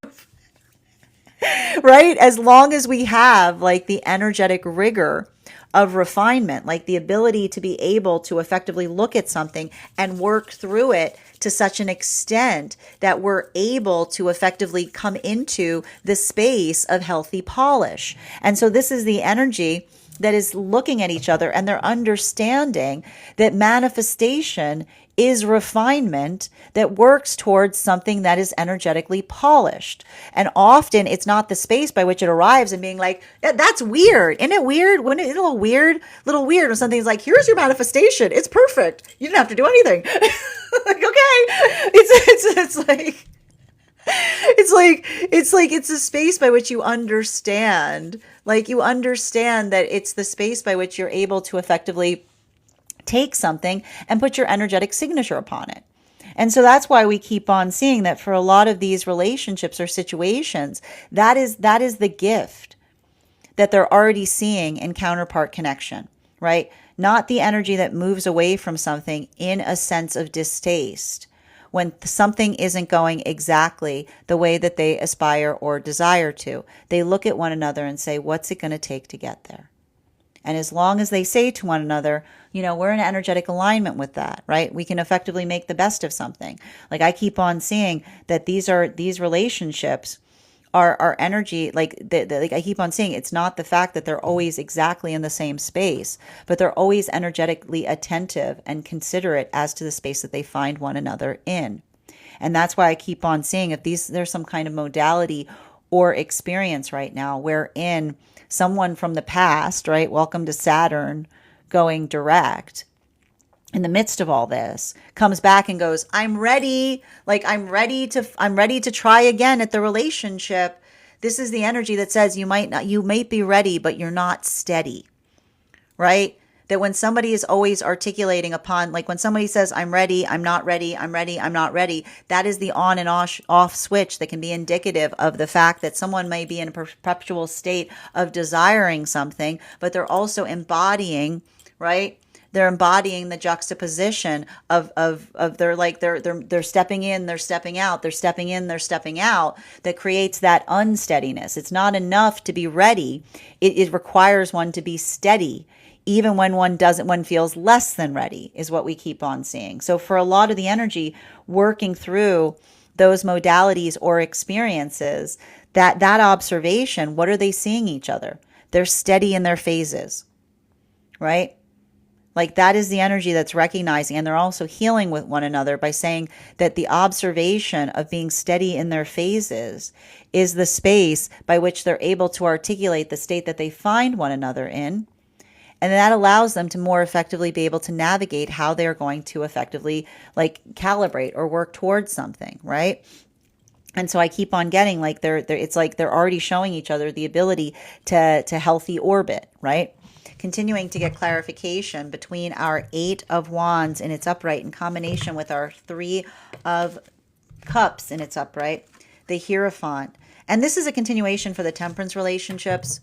Right? As long as we have like the energetic rigor of refinement, like the ability to be able to effectively look at something and work through it to such an extent that we're able to effectively come into the space of healthy polish. And so this is the energy that is looking at each other, and they're understanding that manifestation is refinement that works towards something that is energetically polished. And often it's not the space by which it arrives and being like, that's weird. Isn't it weird? Wouldn't it be a little weird when something's like, here's your manifestation. It's perfect. You didn't have to do anything. Like, okay. It's a space by which you understand, like you understand that it's the space by which you're able to effectively take something and put your energetic signature upon it. And so that's why we keep on seeing that for a lot of these relationships or situations, that is the gift that they're already seeing in counterpart connection, right? Not the energy that moves away from something in a sense of distaste when something isn't going exactly the way that they aspire or desire to. They look at one another and say, what's it going to take to get there? And as long as they say to one another, we're in energetic alignment with that, right? We can effectively make the best of something. Like I keep on seeing that these relationships are energy, like I keep on seeing it's not the fact that they're always exactly in the same space, but they're always energetically attentive and considerate as to the space that they find one another in. And that's why I keep on seeing if there's some kind of modality or experience right now wherein someone from the past, right? Welcome to Saturn going direct in the midst of all this comes back and goes, I'm ready. Like I'm ready to try again at the relationship. This is the energy that says you might be ready, but you're not steady, right? That when somebody is always articulating upon, like when somebody says, I'm ready, I'm not ready, I'm ready, I'm not ready, that is the on and off switch that can be indicative of the fact that someone may be in a perpetual state of desiring something, but they're also embodying, right? They're embodying the juxtaposition of they're stepping in, they're stepping out, they're stepping in, they're stepping out, that creates that unsteadiness. It's not enough to be ready. It requires one to be steady. Even when one feels less than ready, is what we keep on seeing. So for a lot of the energy working through those modalities or experiences, that observation, what are they seeing each other? They're steady in their phases, right? Like that is the energy that's recognizing, and they're also healing with one another by saying that the observation of being steady in their phases is the space by which they're able to articulate the state that they find one another in. And that allows them to more effectively be able to navigate how they're going to effectively like calibrate or work towards something, right? And so I keep on getting like it's like they're already showing each other the ability to healthy orbit, right? Continuing to get clarification between our 8 of Wands in its upright in combination with our 3 of Cups in its upright, the Hierophant. And this is a continuation for the Temperance relationships.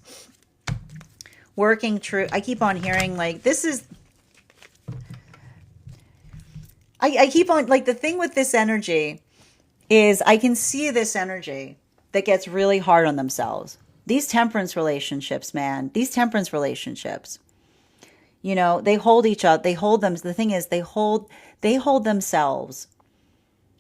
Working true. I keep on hearing like this is, I keep on like the thing with this energy is I can see this energy that gets really hard on themselves. These temperance relationships, man, these temperance relationships, you know, they hold each other, they hold them. The thing is they hold themselves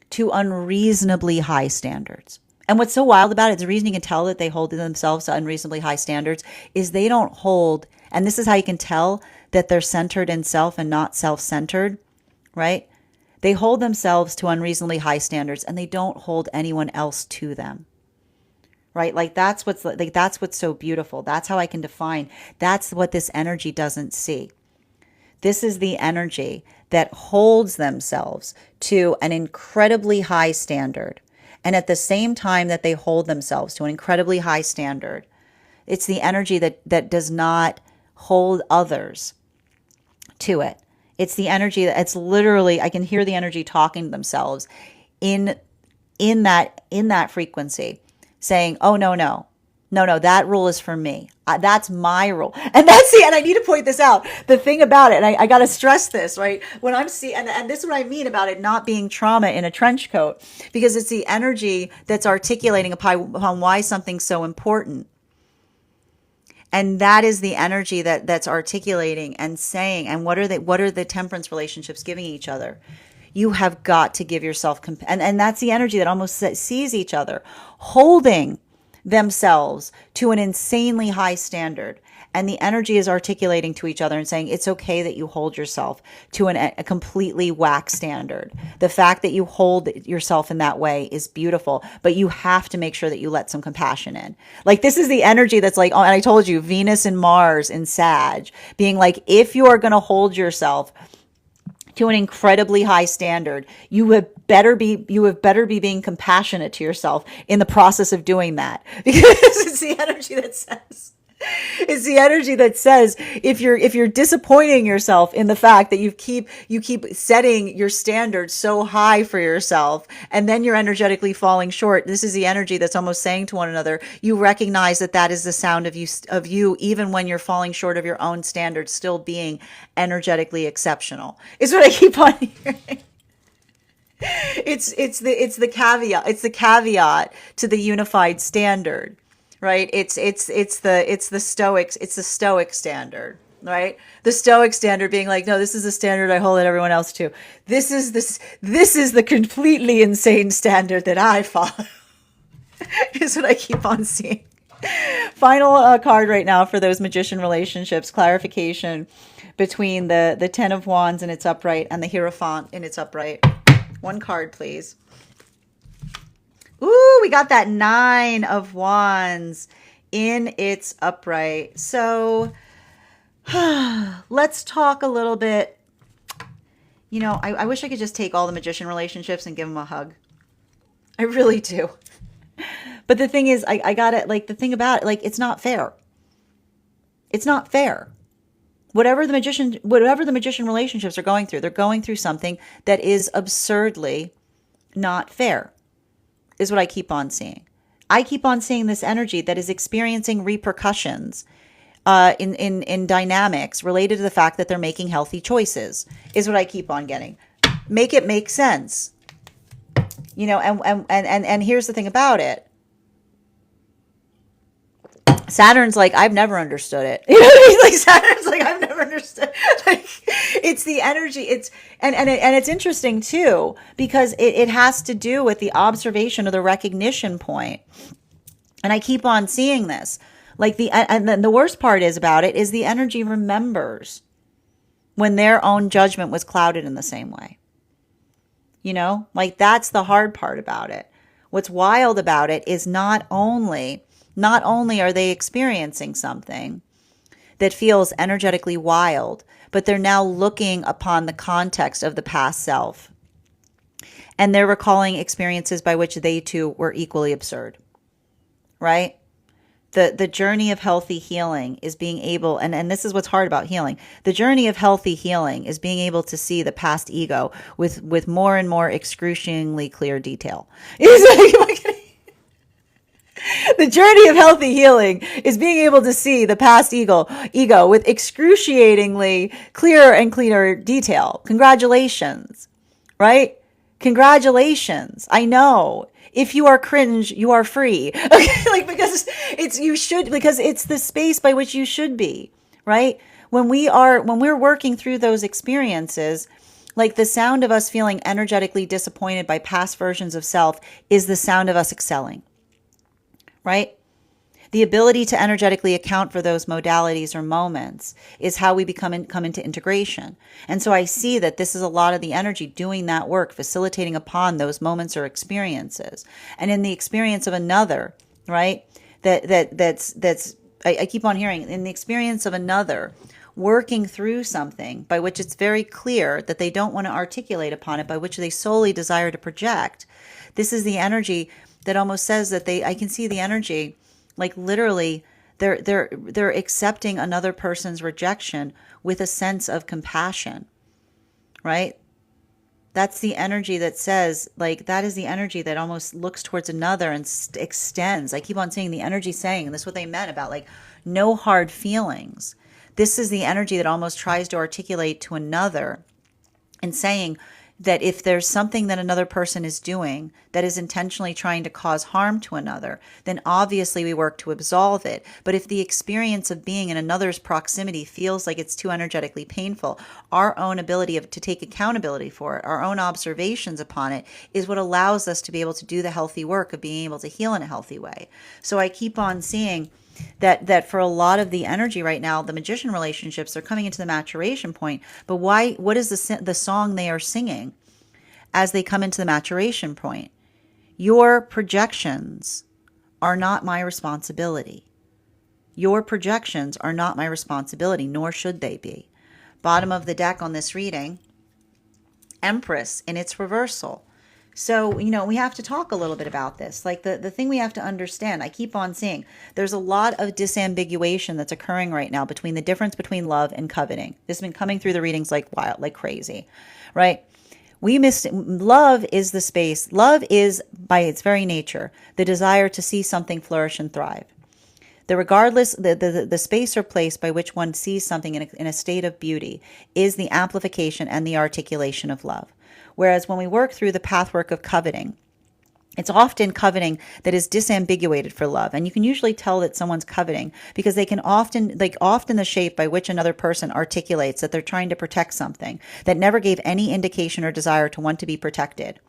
to unreasonably high standards. And what's so wild about it, the reason you can tell that they hold themselves to unreasonably high standards is they don't hold, and this is how you can tell that they're centered in self and not self-centered, right? They hold themselves to unreasonably high standards and they don't hold anyone else to them, right? Like that's what's so beautiful. That's how I can define. That's what this energy doesn't see. This is the energy that holds themselves to an incredibly high standard. And at the same time that they hold themselves to an incredibly high standard, it's the energy that does not hold others to it. It's the energy that it's literally, I can hear the energy talking to themselves in that frequency, saying, oh, no, that rule is for me. That's my rule. And I need to point this out. The thing about it, and I got to stress this, right? When I'm seeing, and this is what I mean about it not being trauma in a trench coat, because it's the energy that's articulating upon why something's so important. And that is the energy that's articulating and saying, and what are the temperance relationships giving each other? You have got to give yourself, and that's the energy that almost sees each other holding themselves to an insanely high standard. And the energy is articulating to each other and saying, it's okay that you hold yourself to a completely whack standard. The fact that you hold yourself in that way is beautiful, but you have to make sure that you let some compassion in. Like this is the energy that's like, oh, and I told you, Venus and Mars in Sag, being like, if you are going to hold yourself to an incredibly high standard, you have better be being compassionate to yourself in the process of doing that, because it's the energy that says if you're disappointing yourself in the fact that you keep setting your standards so high for yourself and then you're energetically falling short, this is the energy that's almost saying to one another, you recognize that is the sound of you even when you're falling short of your own standards, still being energetically exceptional, is what I keep on hearing. It's the caveat to the unified standard. Right? It's the Stoic standard, right? The Stoic standard being like, no, this is the standard I hold everyone else to. This is the completely insane standard that I follow. Is what I keep on seeing. Final card right now for those magician relationships, clarification between the 10 of Wands in its upright and the Hierophant in its upright. One card, please. Ooh, we got that 9 of Wands in its upright. So let's talk a little bit. You know, I wish I could just take all the magician relationships and give them a hug. I really do. But the thing is, I got it. Like the thing about it, like it's not fair. It's not fair. Whatever the magician relationships are going through, they're going through something that is absurdly not fair, is what I keep on seeing. I keep on seeing this energy that is experiencing repercussions in dynamics related to the fact that they're making healthy choices, is what I keep on getting. Make it make sense. You know, and here's the thing about it. Saturn's like, I've never understood it. You know what I mean? Like Saturn's like, I've never understood. Like, it's the energy. It's and it's interesting too, because it has to do with the observation or the recognition point. And I keep on seeing this. Like and then the worst part is about it is the energy remembers when their own judgment was clouded in the same way. You know, like that's the hard part about it. What's wild about it is not only are they experiencing something that feels energetically wild, but they're now looking upon the context of the past self. And they're recalling experiences by which they too were equally absurd, right? The journey of healthy healing is being able, and this is what's hard about healing. The journey of healthy healing is being able to see the past ego with more and more excruciatingly clear detail. The journey of healthy healing is being able to see the past ego with excruciatingly clearer and clearer detail. Congratulations, right? Congratulations. I know. If you are cringe, you are free. Okay, like because it's the space by which you should be, right? When we're working through those experiences, like the sound of us feeling energetically disappointed by past versions of self is the sound of us excelling, right? The ability to energetically account for those modalities or moments is how we come into integration. And so I see that this is a lot of the energy doing that work, facilitating upon those moments or experiences. And in the experience of another, right? I keep on hearing, in the experience of another, working through something by which it's very clear that they don't want to articulate upon it, by which they solely desire to project. This is the energy that almost says that I can see the energy. Like literally, they're accepting another person's rejection with a sense of compassion, right? That's the energy that says, like, that is the energy that almost looks towards another and extends. I keep on saying the energy saying, and this is what they meant about like no hard feelings. This is the energy that almost tries to articulate to another and saying that if there's something that another person is doing that is intentionally trying to cause harm to another, then obviously we work to absolve it. But if the experience of being in another's proximity feels like it's too energetically painful, our own ability to take accountability for it, our own observations upon it, is what allows us to be able to do the healthy work of being able to heal in a healthy way. So I keep on seeing that for a lot of the energy right now, the magician relationships are coming into the maturation point. But why? What is the song they are singing as they come into the maturation point? Your projections are not my responsibility. Your projections are not my responsibility, nor should they be. Bottom of the deck on this reading, Empress in its reversal. So, we have to talk a little bit about this. Like the thing we have to understand, I keep on seeing, there's a lot of disambiguation that's occurring right now between the difference between love and coveting. This has been coming through the readings like wild, like crazy, right? Love is the space. Love is, by its very nature, the desire to see something flourish and thrive. The space or place by which one sees something in a state of beauty is the amplification and the articulation of love. Whereas when we work through the pathwork of coveting, it's often coveting that is disambiguated for love. And you can usually tell that someone's coveting because they can often the shape by which another person articulates that they're trying to protect something that never gave any indication or desire to want to be protected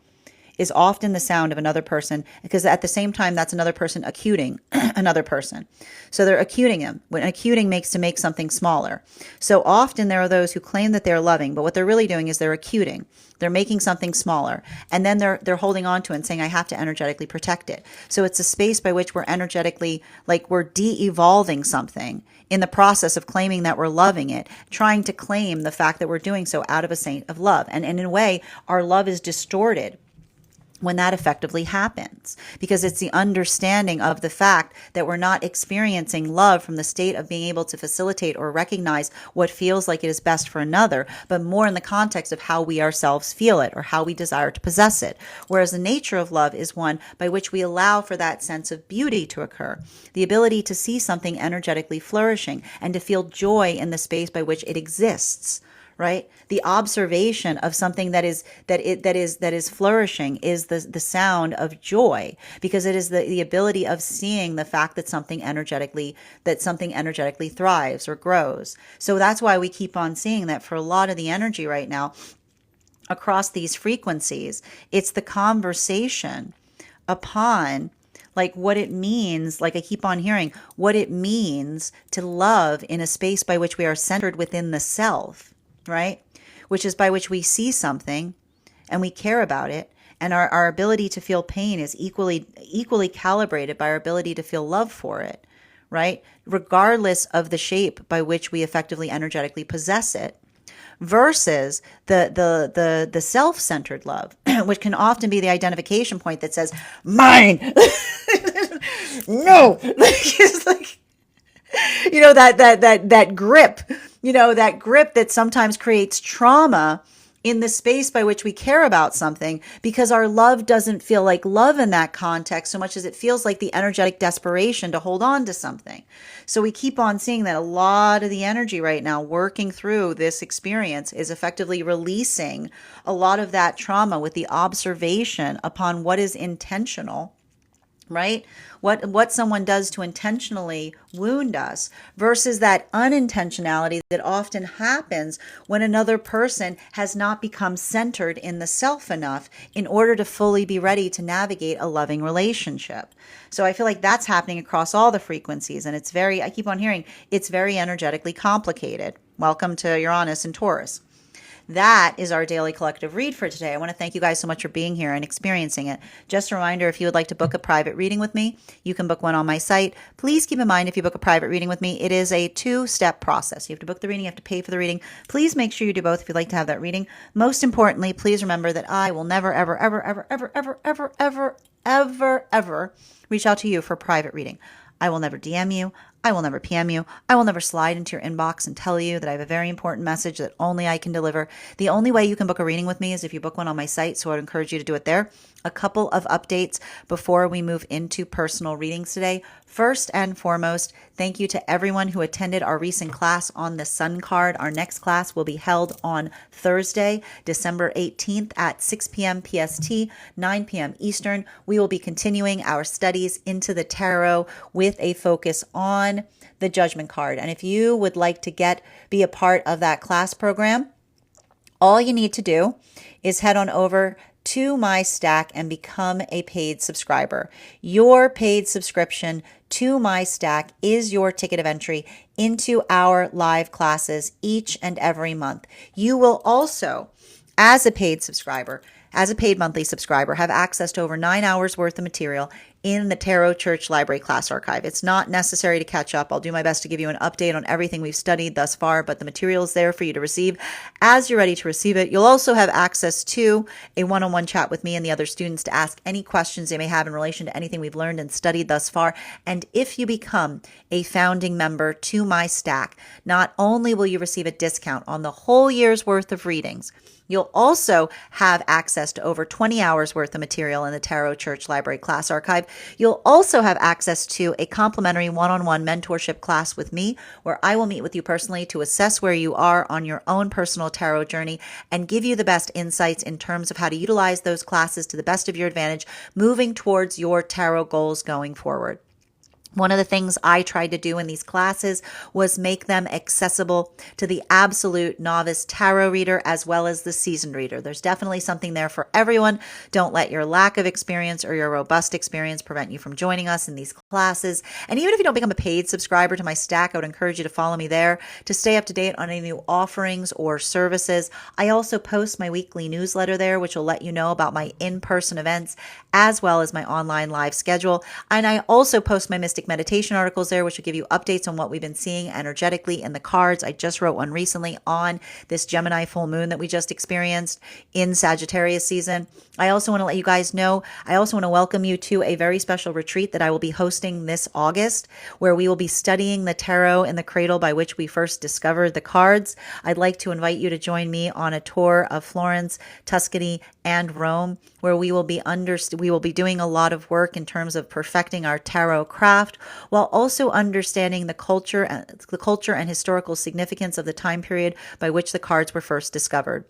is often the sound of another person, because at the same time, that's another person acuting another person. So they're acuting him. When acuting makes to make something smaller. So often there are those who claim that they're loving, but what they're really doing is they're acuting. They're making something smaller, and then they're holding on to it and saying, I have to energetically protect it. So it's a space by which we're energetically, like we're de-evolving something in the process of claiming that we're loving it, trying to claim the fact that we're doing so out of a state of love. And in a way, our love is distorted when that effectively happens, because it's the understanding of the fact that we're not experiencing love from the state of being able to facilitate or recognize what feels like it is best for another, but more in the context of how we ourselves feel it or how we desire to possess it. Whereas the nature of love is one by which we allow for that sense of beauty to occur, the ability to see something energetically flourishing and to feel joy in the space by which it exists. Right? The observation of something that is flourishing is the sound of joy, because it is the ability of seeing the fact that something energetically thrives or grows. So that's why we keep on seeing that for a lot of the energy right now across these frequencies, it's the conversation upon like what it means, like I keep on hearing, what it means to love in a space by which we are centered within the self, right? Which is by which we see something and we care about it. And our ability to feel pain is equally calibrated by our ability to feel love for it, right? Regardless of the shape by which we effectively energetically possess it. Versus the self-centered love, which can often be the identification point that says, mine, no, it's like, that grip, that grip that sometimes creates trauma in the space by which we care about something, because our love doesn't feel like love in that context so much as it feels like the energetic desperation to hold on to something. So we keep on seeing that a lot of the energy right now working through this experience is effectively releasing a lot of that trauma with the observation upon what is intentional, right? What someone does to intentionally wound us versus that unintentionality that often happens when another person has not become centered in the self enough in order to fully be ready to navigate a loving relationship. So I feel like that's happening across all the frequencies, and I keep on hearing, it's very energetically complicated. Welcome to Uranus and Taurus. That is our daily collective read for today. I want to thank you guys so much for being here and experiencing it. Just a reminder, if you would like to book a private reading with me, you can book one on my site. Please keep in mind, if you book a private reading with me, it is a 2-step process. You have to book the reading, you have to pay for the reading. Please make sure you do both if you'd like to have that reading. Most importantly, please remember that I will never, ever, ever, ever, ever, ever, ever, ever, ever, ever reach out to you for a private reading. I will never DM you. I will never PM you. I will never slide into your inbox and tell you that I have a very important message that only I can deliver. The only way you can book a reading with me is if you book one on my site, so I'd encourage you to do it there. A couple of updates before we move into personal readings today. First and foremost, thank you to everyone who attended our recent class on the Sun card. Our next class will be held on Thursday, December 18th at 6 p.m. PST, 9 p.m. Eastern. We will be continuing our studies into the tarot with a focus on the Judgment card. And if you would like to be a part of that class program, all you need to do is head on over to my stack and become a paid subscriber. Your paid subscription to my stack is your ticket of entry into our live classes each and every month. You will also, as a paid monthly subscriber, have access to over 9 hours worth of material in the Tarot Church Library class archive. It's not necessary to catch up. I'll do my best to give you an update on everything we've studied thus far, but the material is there for you to receive as you're ready to receive it. You'll also have access to a one-on-one chat with me and the other students to ask any questions they may have in relation to anything we've learned and studied thus far. And if you become a founding member to my stack, not only will you receive a discount on the whole year's worth of readings, you'll also have access to over 20 hours worth of material in the Tarot Church Library class archive. You'll also have access to a complimentary one-on-one mentorship class with me, where I will meet with you personally to assess where you are on your own personal tarot journey and give you the best insights in terms of how to utilize those classes to the best of your advantage, moving towards your tarot goals going forward. One of the things I tried to do in these classes was make them accessible to the absolute novice tarot reader as well as the seasoned reader. There's definitely something there for everyone. Don't let your lack of experience or your robust experience prevent you from joining us in these classes. And even if you don't become a paid subscriber to my stack, I would encourage you to follow me there to stay up to date on any new offerings or services. I also post my weekly newsletter there, which will let you know about my in-person events as well as my online live schedule. And I also post my Mystic mystic meditation articles there, which will give you updates on what we've been seeing energetically in the cards. I just wrote one recently on this Gemini full moon that we just experienced in Sagittarius season. I also want to let you guys know, I also want to welcome you to a very special retreat that I will be hosting this August, where we will be studying the tarot in the cradle by which we first discovered the cards. I'd like to invite you to join me on a tour of Florence, Tuscany, and Rome, where we will be doing a lot of work in terms of perfecting our tarot craft, while also understanding the culture and historical significance of the time period by which the cards were first discovered.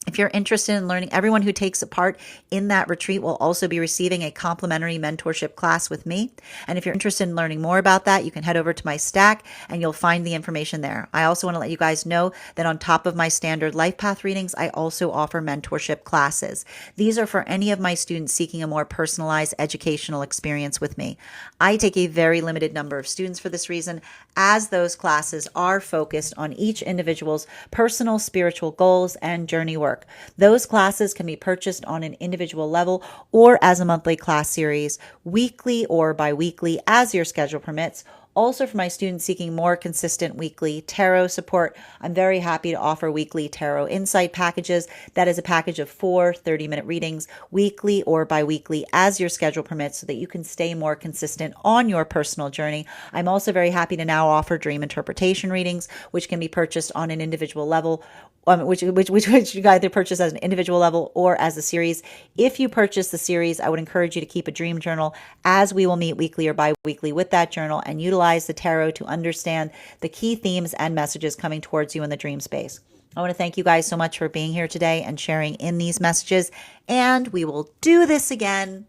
If you're interested in learning, everyone who takes a part in that retreat will also be receiving a complimentary mentorship class with me. And if you're interested in learning more about that, you can head over to my stack and you'll find the information there. I also want to let you guys know that on top of my standard life path readings, I also offer mentorship classes. These are for any of my students seeking a more personalized educational experience with me. I take a very limited number of students for this reason, as those classes are focused on each individual's personal spiritual goals and journey work. Those classes can be purchased on an individual level or as a monthly class series, weekly or bi-weekly as your schedule permits. Also, for my students seeking more consistent weekly tarot support, I'm very happy to offer weekly tarot insight packages. That is a package of 4 30-minute readings, weekly or bi-weekly as your schedule permits, so that you can stay more consistent on your personal journey. I'm also very happy to now offer dream interpretation readings, which can be purchased on an individual level, which you can either purchase as an individual level or as a series. If you purchase the series, I would encourage you to keep a dream journal, as we will meet weekly or bi-weekly with that journal and utilize the tarot to understand the key themes and messages coming towards you in the dream space. I want to thank you guys so much for being here today and sharing in these messages, and we will do this again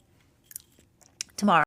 tomorrow.